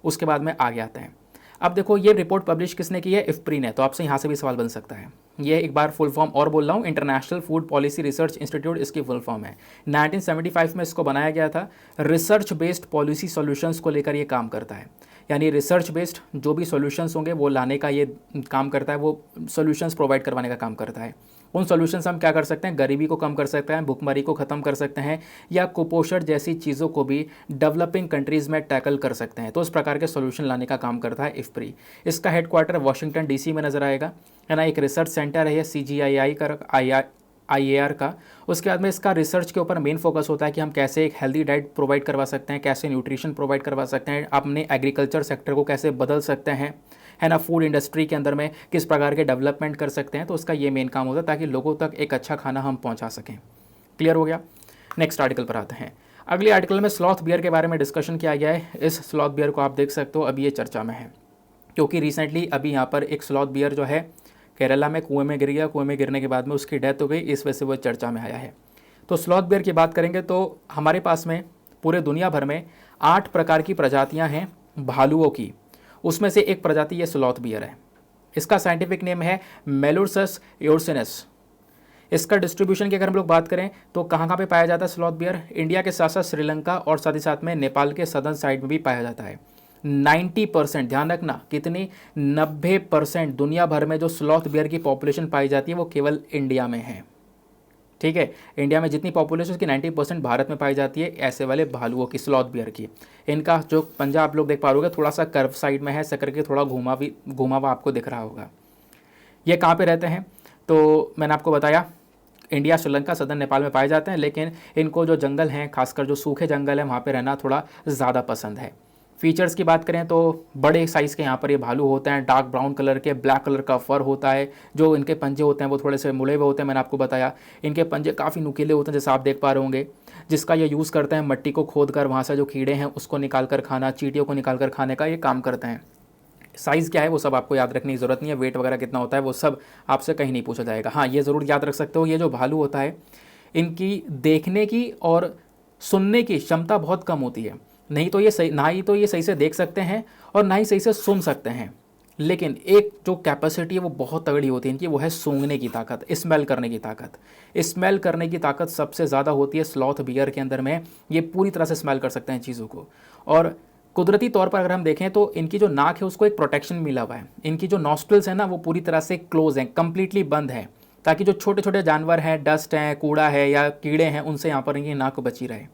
उसके बाद में आगे आते हैं। अब देखो ये रिपोर्ट पब्लिश किसने की है, IFPRI ने। तो आपसे यहाँ से भी सवाल बन सकता है। ये एक बार फुल फॉर्म और बोल रहा हूँ, international food policy research institute इसकी फुल फॉर्म है। 1975 में इसको बनाया गया था। रिसर्च बेस्ड पॉलिसी सॉल्यूशंस को लेकर ये काम करता है, यानी रिसर्च बेस्ड जो भी सॉल्यूशंस होंगे वो लाने का ये काम करता है, वो सॉल्यूशंस प्रोवाइड करवाने का काम करता है। उन सॉल्यूशन से हम क्या कर सकते हैं, गरीबी को कम कर सकते हैं, भुखमरी को ख़त्म कर सकते हैं, या कुपोषण जैसी चीज़ों को भी डेवलपिंग कंट्रीज़ में टैकल कर सकते हैं। तो इस प्रकार के सॉल्यूशन लाने का काम करता है इफ्प्री। इसका हेडक्वार्टर वाशिंगटन DC में नज़र आएगा, है ना। एक रिसर्च सेंटर है ये CGII का, IAR का। उसके बाद में इसका रिसर्च के ऊपर मेन फोकस होता है कि हम कैसे एक हेल्दी डाइट प्रोवाइड करवा सकते हैं, कैसे न्यूट्रिशन प्रोवाइड करवा सकते हैं, अपने एग्रीकल्चर सेक्टर को कैसे बदल सकते हैं, है ना। फूड इंडस्ट्री के अंदर में किस प्रकार के डेवलपमेंट कर सकते हैं। तो उसका ये मेन काम होता है ताकि लोगों तक एक अच्छा खाना हम पहुंचा सकें। क्लियर हो गया। नेक्स्ट आर्टिकल पर आते हैं। अगले आर्टिकल में स्लॉथ बियर के बारे में डिस्कशन किया गया है। इस स्लॉथ बियर को आप देख सकते हो, अभी ये चर्चा में है क्योंकि रिसेंटली अभी यहाँ पर एक स्लॉथ बियर जो है केरला में कुएं में गिर गया। कुएं में गिरने के बाद में उसकी डेथ हो गई, इस वजह से वो चर्चा में आया है। तो स्लॉथ बियर की बात करेंगे तो हमारे पास में पूरे दुनिया भर में 8 प्रकार की प्रजातियां हैं भालुओं की। उसमें से एक प्रजाति ये स्लॉथ बियर है। इसका साइंटिफिक नेम है मेलुरसस एओर्सिनस। इसका डिस्ट्रीब्यूशन की अगर हम लोग बात करें तो कहाँ पे पाया जाता है स्लॉथ बियर, इंडिया के साथ साथ श्रीलंका और साथ ही साथ में नेपाल के सदर्न साइड में भी पाया जाता है। 90%, ध्यान रखना कितनी, 90% दुनिया भर में जो स्लॉथ बियर की पॉपुलेशन पाई जाती है वो केवल इंडिया में है। ठीक है, इंडिया में जितनी पॉपुलेशन उसकी 90% भारत में पाई जाती है ऐसे वाले भालुओं की, स्लॉथ बियर की। इनका जो पंजा आप लोग देख पा रहे थोड़ा सा कर्व साइड में है, ऐसा करके थोड़ा घुमा हुआ आपको दिख रहा होगा। ये कहाँ पे रहते हैं तो मैंने आपको बताया इंडिया, श्रीलंका, सदर्न नेपाल में पाए जाते हैं, लेकिन इनको जो जंगल हैं, खासकर जो सूखे जंगल हैं, वहाँ पे रहना थोड़ा ज़्यादा पसंद है। फीचर्स की बात करें तो बड़े साइज़ के यहाँ पर ये भालू होते हैं, डार्क ब्राउन कलर के, ब्लैक कलर का फर होता है। जो इनके पंजे होते हैं वो थोड़े से मुड़े हुए होते हैं, मैंने आपको बताया। इनके पंजे काफ़ी नुकीले होते हैं जैसा आप देख पा रहे होंगे, जिसका ये यूज़ करते हैं मट्टी को खोद कर वहाँ से जो कीड़े हैं उसको निकाल कर खाना, चींटियों को निकाल कर खाने का ये काम करते हैं। साइज़ क्या है वो सब आपको याद रखने की ज़रूरत नहीं है, वेट वगैरह कितना होता है वो सब आपसे कहीं नहीं पूछा जाएगा। हाँ, ये ज़रूर याद रख सकते हो, ये जो भालू होता है इनकी देखने की और सुनने की क्षमता बहुत कम होती है। नहीं तो ये सही, ना ही तो ये सही से देख सकते हैं और ना ही सही से सुन सकते हैं, लेकिन एक जो कैपेसिटी है वो बहुत तगड़ी होती है इनकी, वो है सूंघने की ताकत, स्मेल करने की ताकत। स्मेल करने की ताकत सबसे ज़्यादा होती है स्लॉथ बियर के अंदर में। ये पूरी तरह से स्मेल कर सकते हैं चीज़ों को। और कुदरती तौर पर अगर हम देखें तो इनकी जो नाक है उसको एक प्रोटेक्शन मिला हुआ है। इनकी जो नॉस्ट्रल्स है ना वो पूरी तरह से क्लोज हैं, कंप्लीटली बंद है, ताकि जो छोटे छोटे जानवर हैं, डस्ट हैं, कूड़ा है या कीड़े हैं, उनसे यहाँ पर इनकी नाक बची रहे।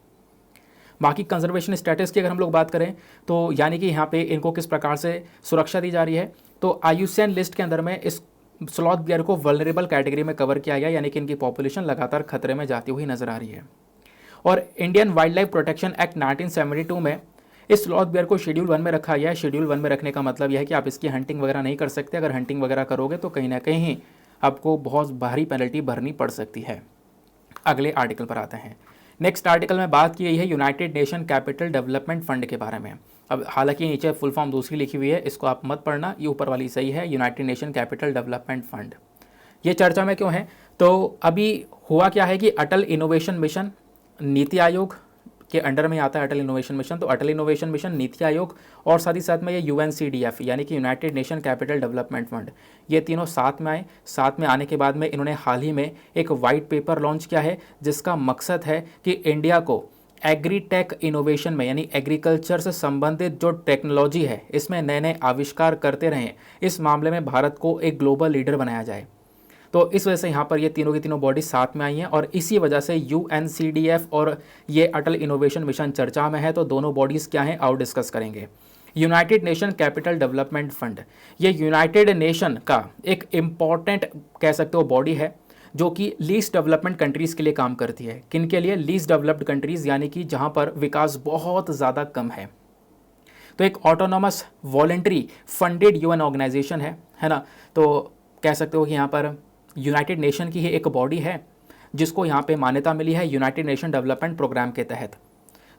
बाकी कंजर्वेशन स्टेटस की अगर हम लोग बात करें तो यानी कि यहाँ पे इनको किस प्रकार से सुरक्षा दी जा रही है, तो IUCN लिस्ट के अंदर में इस स्लॉथ बियर को वल्नरेबल कैटेगरी में कवर किया गया, यानी कि इनकी पॉपुलेशन लगातार खतरे में जाती हुई नजर आ रही है। और Indian wild life protection act 1972 में इस स्लॉथ बियर को शेड्यूल 1 में रखा गया है। शेड्यूल 1 में रखने का मतलब यह है कि आप इसकी हंटिंग वगैरह नहीं कर सकते। अगर हंटिंग वगैरह करोगे तो कहीं ना कहीं आपको बहुत भारी पेनल्टी भरनी पड़ सकती है। अगले आर्टिकल पर आते हैं। नेक्स्ट आर्टिकल में बात की गई है United nation capital development fund के बारे में। अब हालांकि नीचे फुल फॉर्म दूसरी लिखी हुई है, इसको आप मत पढ़ना, ये ऊपर वाली सही है, United nation capital development fund. ये चर्चा में क्यों है, तो अभी हुआ क्या है कि अटल इनोवेशन मिशन नीति आयोग के अंडर में आता है अटल इनोवेशन मिशन। तो अटल इनोवेशन मिशन, नीति आयोग और साथ ही साथ में ये UNCDF यानी कि United nation capital development fund, ये तीनों साथ में आए। साथ में आने के बाद में इन्होंने हाल ही में एक वाइट पेपर लॉन्च किया है जिसका मकसद है कि इंडिया को एग्रीटेक इनोवेशन में, यानी एग्रीकल्चर से संबंधित जो टेक्नोलॉजी है इसमें नए नए आविष्कार करते रहें। इस मामले में भारत को एक ग्लोबल लीडर बनाया जाए। तो इस वजह से यहाँ पर ये तीनों की तीनों बॉडी साथ में आई हैं और इसी वजह से UNCDF और ये अटल इनोवेशन मिशन चर्चा में है। तो दोनों बॉडीज़ क्या हैं आओ डिस्कस करेंगे। United nation capital development fund, ये यूनाइटेड नेशन का एक इम्पॉर्टेंट कह सकते हो बॉडी है जो कि लीस्ट डेवलपमेंट कंट्रीज़ के लिए काम करती है। किन के लिए? लीस्ट डेवलप्ड कंट्रीज़, यानी कि जहाँ पर विकास बहुत ज़्यादा कम है। तो एक autonomous voluntary funded UN organisation है ना। तो कह सकते हो कि यहाँ पर यूनाइटेड नेशन की ही एक बॉडी है जिसको यहाँ पे मान्यता मिली है यूनाइटेड नेशन डेवलपमेंट प्रोग्राम के तहत।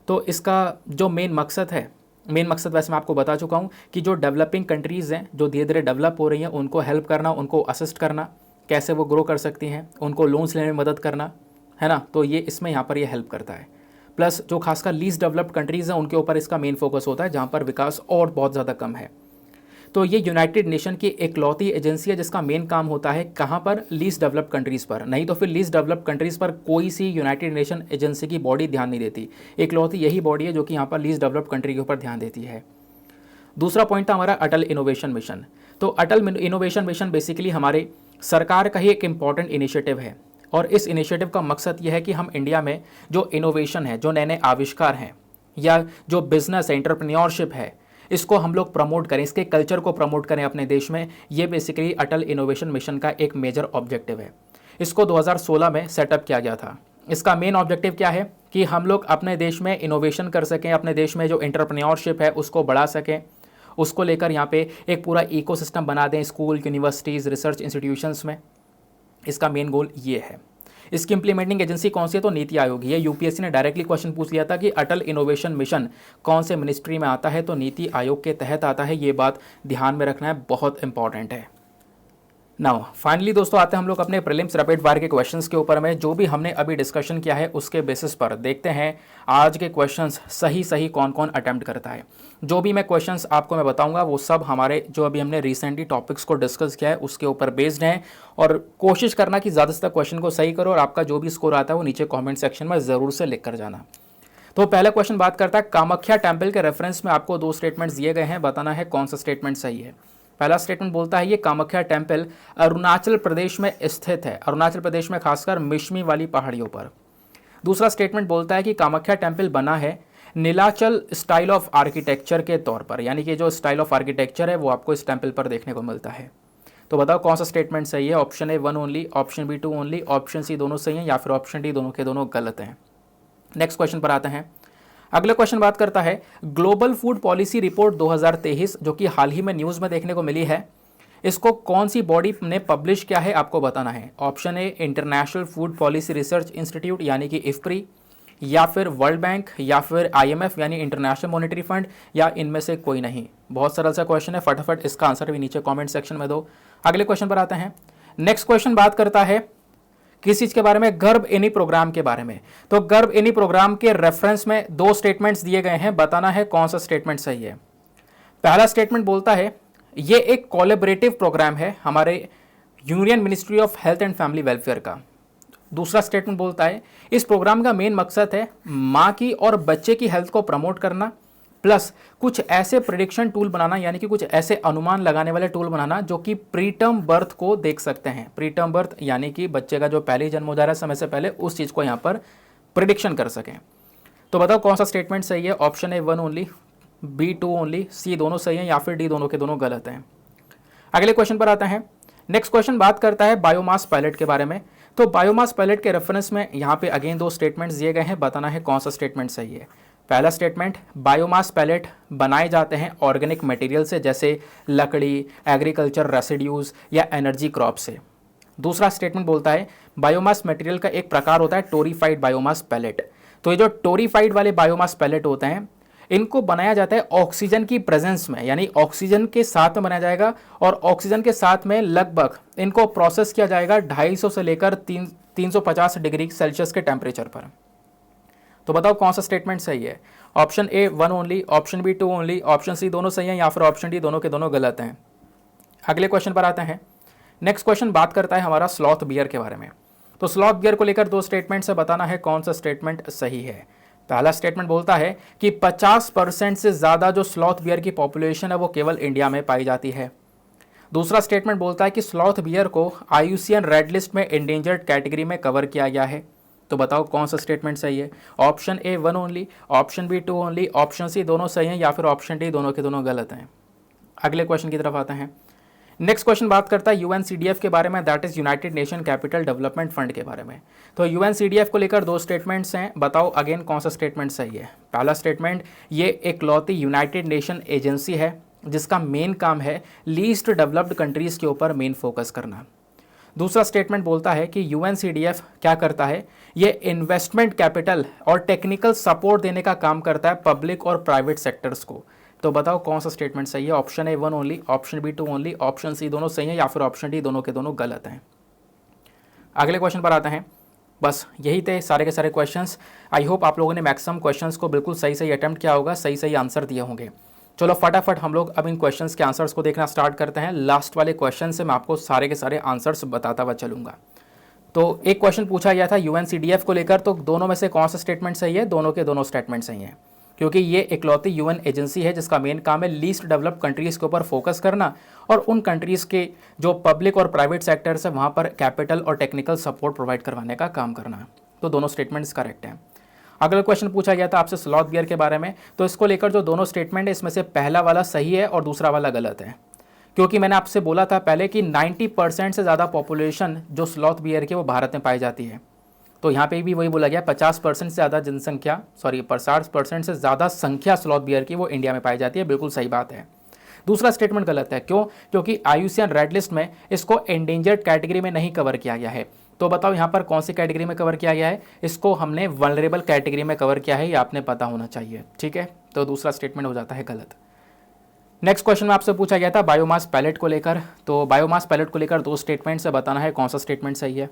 तो इसका जो मेन मकसद है, मेन मकसद वैसे मैं आपको बता चुका हूँ कि जो डेवलपिंग कंट्रीज़ हैं, जो धीरे धीरे डेवलप हो रही हैं, उनको हेल्प करना, उनको असिस्ट करना, कैसे वो ग्रो कर सकती हैं, उनको लोन्स लेने में मदद करना, है ना। तो ये इसमें यहाँ पर ये हेल्प करता है। प्लस जो खासकर लीस्ट डेवलप्ड कंट्रीज़ हैं उनके ऊपर इसका मेन फोकस होता है जहाँ पर विकास और बहुत ज़्यादा कम है। तो ये यूनाइटेड नेशन की इकलौती एजेंसी है जिसका मेन काम होता है कहाँ पर? लीस्ट डेवलप्ड कंट्रीज़ पर। नहीं तो फिर लीस्ट डेवलप्ड कंट्रीज़ पर कोई सी यूनाइटेड नेशन एजेंसी की बॉडी ध्यान नहीं देती। इकलौती यही बॉडी है जो कि यहाँ पर लीस्ट डेवलप्ड कंट्री के ऊपर ध्यान देती है। दूसरा पॉइंट था हमारा अटल इनोवेशन मिशन। तो अटल इनोवेशन मिशन बेसिकली हमारे सरकार का ही एक इम्पॉर्टेंट इनिशिएटिव है और इस इनिशिएटिव का मकसद यह है कि हम इंडिया में जो इनोवेशन है, जो नए नए आविष्कार हैं या जो बिजनेस एंटरप्रेन्योरशिप है, इसको हम लोग प्रमोट करें, इसके कल्चर को प्रमोट करें अपने देश में। ये बेसिकली अटल इनोवेशन मिशन का एक मेजर ऑब्जेक्टिव है। इसको 2016 में सेटअप किया गया था। इसका मेन ऑब्जेक्टिव क्या है कि हम लोग अपने देश में इनोवेशन कर सकें, अपने देश में जो एंटरप्रेन्योरशिप है उसको बढ़ा सकें, उसको लेकर यहाँ पे एक पूरा इकोसिस्टम बना दें स्कूल, यूनिवर्सिटीज़, रिसर्च इंस्टीट्यूशंस में। इसका मेन गोल ये है। इसकी इंप्लीमेंटिंग एजेंसी कौन सी है? तो नीति आयोग ही है। यूपीएससी ने डायरेक्टली क्वेश्चन पूछ लिया था कि अटल इनोवेशन मिशन कौन से मिनिस्ट्री में आता है, तो नीति आयोग के तहत आता है। ये बात ध्यान में रखना है, बहुत इंपॉर्टेंट है। नाउ फाइनली दोस्तों आते हैं हम लोग अपने प्रीलिम्स रैपिड फायर के क्वेश्चंस के ऊपर में। जो भी हमने अभी डिस्कशन किया है उसके बेसिस पर देखते हैं आज के क्वेश्चंस सही कौन कौन अटेम्प्ट करता है। जो भी मैं क्वेश्चंस आपको मैं बताऊंगा वो सब हमारे जो अभी हमने रिसेंटली टॉपिक्स को डिस्कस किया है उसके ऊपर बेस्ड हैं। और कोशिश करना कि ज़्यादा से ज़्यादा क्वेश्चन को सही करो और आपका जो भी स्कोर आता है वो नीचे कॉमेंट सेक्शन में ज़रूर से लिख कर जाना। तो पहला क्वेश्चन बात करता है कामाख्या टेम्पल के रेफरेंस में आपको 2 स्टेटमेंट्स दिए गए हैं, बताना है कौन सा स्टेटमेंट सही है। पहला स्टेटमेंट बोलता है ये कामाख्या टेम्पल अरुणाचल प्रदेश में स्थित है, अरुणाचल प्रदेश में खासकर मिशमी वाली पहाड़ियों पर। दूसरा स्टेटमेंट बोलता है कि कामाख्या टेम्पल बना है नीलाचल स्टाइल ऑफ आर्किटेक्चर के तौर पर, यानी कि जो स्टाइल ऑफ आर्किटेक्चर है वो आपको इस टेम्पल पर देखने को मिलता है। तो बताओ कौन सा स्टेटमेंट सही है। Option A 1 only, option B 2 only, option C दोनों सही हैं या फिर ऑप्शन डी दोनों के दोनों गलत हैं। नेक्स्ट क्वेश्चन पर आते हैं। अगला क्वेश्चन बात करता है ग्लोबल फूड पॉलिसी रिपोर्ट 2023 जो कि हाल ही में न्यूज़ में देखने को मिली है, इसको कौन सी बॉडी ने पब्लिश किया है आपको बताना है। ऑप्शन ए international food policy research institute यानी कि इफ्प्री, या फिर वर्ल्ड बैंक, या फिर IMF यानी इंटरनेशनल मॉनेटरी फंड, या इनमें से कोई नहीं। बहुत सरल सा क्वेश्चन है, फटाफट इसका आंसर भी नीचे कॉमेंट सेक्शन में दो। अगले क्वेश्चन पर आते हैं। नेक्स्ट क्वेश्चन बात करता है किस चीज के बारे में? गर्भ इनी प्रोग्राम के बारे में। तो गर्भ इनी प्रोग्राम के रेफरेंस में 2 स्टेटमेंट्स दिए गए हैं, बताना है कौन सा स्टेटमेंट सही है। पहला स्टेटमेंट बोलता है ये एक कोलैबोरेटिव प्रोग्राम है हमारे union ministry of health and family welfare का। दूसरा स्टेटमेंट बोलता है इस प्रोग्राम का मेन मकसद है माँ की और बच्चे की हेल्थ को प्रमोट करना, प्लस कुछ ऐसे प्रिडिक्शन टूल बनाना, यानी कि कुछ ऐसे अनुमान लगाने वाले टूल बनाना जो कि प्रीटर्म बर्थ को देख सकते हैं। प्रीटर्म बर्थ यानी कि बच्चे का जो पहले जन्म हो जा रहा है समय से पहले, उस चीज़ को यहाँ पर प्रिडिक्शन कर सकें। तो बताओ कौन सा स्टेटमेंट सही है। Option A 1 only, B 2 only, C दोनों सही हैं या फिर डी दोनों के दोनों गलत हैं। अगले क्वेश्चन पर आता है। नेक्स्ट क्वेश्चन बात करता है बायोमास पैलेट के बारे में। तो बायोमास पैलेट के रेफरेंस में यहाँ पे अगेन 2 स्टेटमेंट्स दिए गए हैं, बताना है कौन सा स्टेटमेंट सही है। पहला स्टेटमेंट बायोमास पैलेट बनाए जाते हैं ऑर्गेनिक मटेरियल से, जैसे लकड़ी, एग्रीकल्चर रेसिड्यूज या एनर्जी क्रॉप से। दूसरा स्टेटमेंट बोलता है बायोमास मटेरियल का एक प्रकार होता है टोरीफाइड बायोमास पैलेट। तो ये जो टोरीफाइड वाले बायोमास पैलेट होते हैं इनको बनाया जाता है ऑक्सीजन की प्रेजेंस में, यानी ऑक्सीजन के साथ में बनाया जाएगा और ऑक्सीजन के साथ में लगभग इनको प्रोसेस किया जाएगा 250 से लेकर 350 डिग्री सेल्सियस के टेम्परेचर पर। तो बताओ कौन सा स्टेटमेंट सही है। Option A 1 only, option B 2 only, option C दोनों सही हैं या फिर ऑप्शन डी दोनों के दोनों गलत हैं। अगले क्वेश्चन पर आते हैं। नेक्स्ट क्वेश्चन बात करता है हमारा स्लॉथ बियर के बारे में। तो स्लॉथ बियर को लेकर 2 स्टेटमेंट से बताना है कौन सा स्टेटमेंट सही है। पहला स्टेटमेंट बोलता है कि 50% से ज़्यादा जो स्लॉथ बियर की पॉपुलेशन है वो केवल इंडिया में पाई जाती है। दूसरा स्टेटमेंट बोलता है कि स्लॉथ बियर को IUCN रेड लिस्ट में इंडेंजर्ड कैटेगरी में कवर किया गया है। तो बताओ कौन सा स्टेटमेंट सही है। Option A 1 only, option B 2 only, option C दोनों सही हैं या फिर ऑप्शन डी दोनों के दोनों गलत हैं। अगले क्वेश्चन की तरफ आते हैं। नेक्स्ट क्वेश्चन बात करता है UNCDF के बारे में, that is United nation capital development fund के बारे में। तो UNCDF को लेकर 2 स्टेटमेंट्स हैं, बताओ अगेन कौन सा स्टेटमेंट सही है। पहला स्टेटमेंट ये इकलौती यूनाइटेड नेशन एजेंसी है जिसका मेन काम है लीस्ट डेवलप्ड कंट्रीज़ के ऊपर मेन फोकस करना। दूसरा स्टेटमेंट बोलता है कि UNCDF क्या करता है, ये इन्वेस्टमेंट कैपिटल और टेक्निकल सपोर्ट देने का काम करता है पब्लिक और प्राइवेट सेक्टर्स को। तो बताओ कौन सा स्टेटमेंट सही है। Option A 1 only, option B 2 only, option C दोनों सही हैं या फिर ऑप्शन डी दोनों के दोनों गलत हैं। अगले क्वेश्चन पर आते हैं। बस यही थे सारे के सारे क्वेश्चंस। आई होप आप लोगों ने मैक्सिमम क्वेश्चंस को बिल्कुल सही अटेम्प्ट किया होगा, सही आंसर दिए होंगे। चलो फटाफट हम लोग अब इन क्वेश्चंस के आंसर्स को देखना स्टार्ट करते हैं। लास्ट वाले क्वेश्चन से मैं आपको सारे के सारे आंसर्स बताता हुआ चलूंगा। तो एक क्वेश्चन पूछा गया था UNCDF को लेकर, तो दोनों में से कौन सा स्टेटमेंट सही है। दोनों के दोनों स्टेटमेंट सही हैं। क्योंकि ये इकलौती यूएन एजेंसी है जिसका मेन काम है लीस्ट डेवलप्ड कंट्रीज़ के ऊपर फोकस करना और उन कंट्रीज़ के जो पब्लिक और प्राइवेट सेक्टर्स है वहाँ पर कैपिटल और टेक्निकल सपोर्ट प्रोवाइड करवाने का काम करना। तो दोनों स्टेटमेंट्स करेक्ट हैं। अगला क्वेश्चन पूछा गया था आपसे स्लॉथ बियर के बारे में, तो इसको लेकर जो दोनों स्टेटमेंट है इसमें से पहला वाला सही है और दूसरा वाला गलत है, क्योंकि मैंने आपसे बोला था पहले कि 90% से ज़्यादा पॉपुलेशन जो स्लॉथ बियर की वो भारत में पाई जाती है। तो यहाँ पे भी वही बोला गया 50% से ज़्यादा जनसंख्या 50% से ज़्यादा संख्या स्लॉथ बियर की वो इंडिया में पाई जाती है। बिल्कुल सही बात है। दूसरा स्टेटमेंट गलत है। क्यों? क्योंकि IUCN रेड लिस्ट में इसको एंडेंजर्ड कैटेगरी में नहीं कवर किया गया है। तो बताओ यहाँ पर कौन सी कैटेगरी में कवर किया गया है? इसको हमने वल्नरेबल कैटेगरी में कवर किया है, ये आपने पता होना चाहिए। ठीक है, तो दूसरा स्टेटमेंट हो जाता है गलत। नेक्स्ट क्वेश्चन में आपसे पूछा गया था बायोमास पैलेट को लेकर। तो बायोमास पैलेट को लेकर दो स्टेटमेंट से बताना है कौन सा स्टेटमेंट सही है।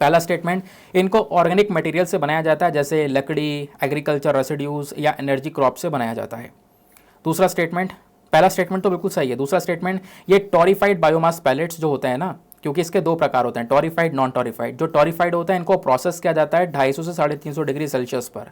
पहला स्टेटमेंट, इनको ऑर्गेनिक मटेरियल से बनाया जाता है, जैसे लकड़ी, एग्रीकल्चर रेसिड्यूज या एनर्जी क्रॉप से बनाया जाता है। दूसरा स्टेटमेंट, पहला स्टेटमेंट तो बिल्कुल सही है। दूसरा स्टेटमेंट, ये टॉरिफाइड बायोमास पैलेट्स जो होते हैं ना, क्योंकि इसके दो प्रकार होते हैं, टॉरिफाइड, नॉन टॉरिफाइड। जो टॉरिफाइड होता है इनको प्रोसेस किया जाता है 250 से 350 डिग्री सेल्सियस पर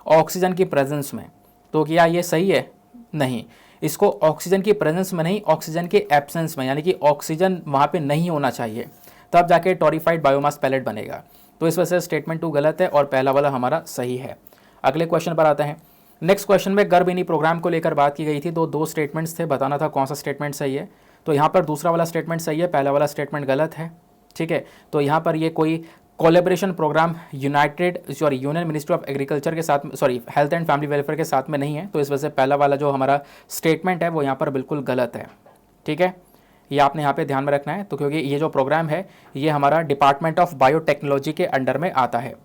ऑक्सीजन की प्रेजेंस में। तो क्या ये सही है? नहीं, इसको ऑक्सीजन की प्रेजेंस में नहीं, ऑक्सीजन के एब्सेंस में, यानी कि ऑक्सीजन वहाँ पे नहीं होना चाहिए, तब जाके टॉरिफाइड बायोमास पैलेट बनेगा। तो इस वजह से स्टेटमेंट 2 गलत है और पहला वाला हमारा सही है। अगले क्वेश्चन पर आते हैं। नेक्स्ट क्वेश्चन में गर्भिणी प्रोग्राम को लेकर बात की गई थी, तो दो स्टेटमेंट्स थे, बताना था कौन सा स्टेटमेंट सही है। तो यहाँ पर दूसरा वाला स्टेटमेंट सही है, पहला वाला स्टेटमेंट गलत है। ठीक है, तो यहाँ पर ये कोई collaboration programme union ministry of agriculture के साथ, हेल्थ एंड फैमिली वेलफेयर के साथ में नहीं है। तो इस वजह से पहला वाला जो हमारा स्टेटमेंट है वो यहाँ पर बिल्कुल गलत है। ठीक है, ये आपने यहाँ पे ध्यान में रखना है। तो क्योंकि ये जो प्रोग्राम है ये हमारा डिपार्टमेंट ऑफ बायोटेक्नोलॉजी के अंडर में आता है।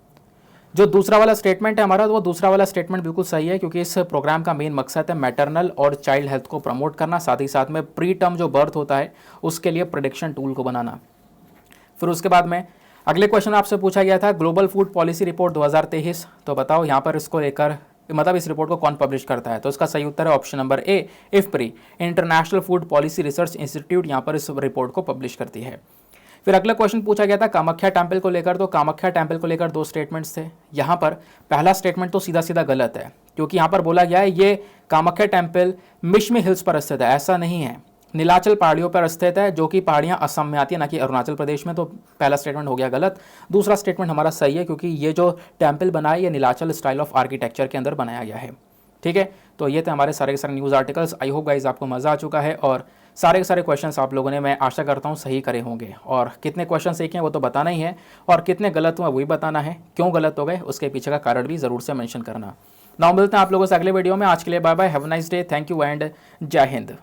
जो दूसरा वाला स्टेटमेंट है हमारा, वो दूसरा वाला स्टेटमेंट बिल्कुल सही है, क्योंकि इस प्रोग्राम का मेन मकसद है मैटरनल और चाइल्ड हेल्थ को प्रमोट करना, साथ ही साथ में प्री टर्म जो बर्थ होता है उसके लिए प्रेडिक्शन टूल को बनाना। फिर उसके बाद में अगले क्वेश्चन आपसे पूछा गया था ग्लोबल फूड पॉलिसी रिपोर्ट 2023। तो बताओ यहाँ पर इसको लेकर इस रिपोर्ट को कौन पब्लिश करता है? तो इसका सही उत्तर है option number A, इफ्प्री, international food policy research institute यहाँ पर इस रिपोर्ट को पब्लिश करती है। फिर अगला क्वेश्चन पूछा गया था कामाख्या टेम्पल को लेकर। तो कामाख्या टेम्पल को लेकर दो स्टेटमेंट्स थे। यहाँ पर पहला स्टेटमेंट तो सीधा सीधा गलत है, क्योंकि यहाँ पर बोला गया है ये कामाख्या टेम्पल मिश्मी हिल्स पर स्थित है। ऐसा नहीं है, नीलाचल पहाड़ियों पर स्थित है, जो कि पहाड़ियाँ असम में आती है, ना कि अरुणाचल प्रदेश में। तो पहला स्टेटमेंट हो गया गलत। दूसरा स्टेटमेंट हमारा सही है, क्योंकि ये जो टेम्पल बना है ये नीलाचल स्टाइल ऑफ आर्किटेक्चर के अंदर बनाया गया है। ठीक है, तो ये थे हमारे सारे के सारे news articles. I hope guys आपको मज़ा आ चुका है और सारे के सारे क्वेश्चंस आप लोगों ने, मैं आशा करता हूँ, सही करे होंगे। और कितने क्वेश्चन सीखे हैं वो तो बताना ही है, और कितने गलत हुए वही बताना है। क्यों गलत हो गए उसके पीछे का कारण भी ज़रूर से मेंशन करना। नाउ मिलते हैं आप लोगों से अगले वीडियो में। आज के लिए bye bye, have a nice day, thank you and जय हिंद।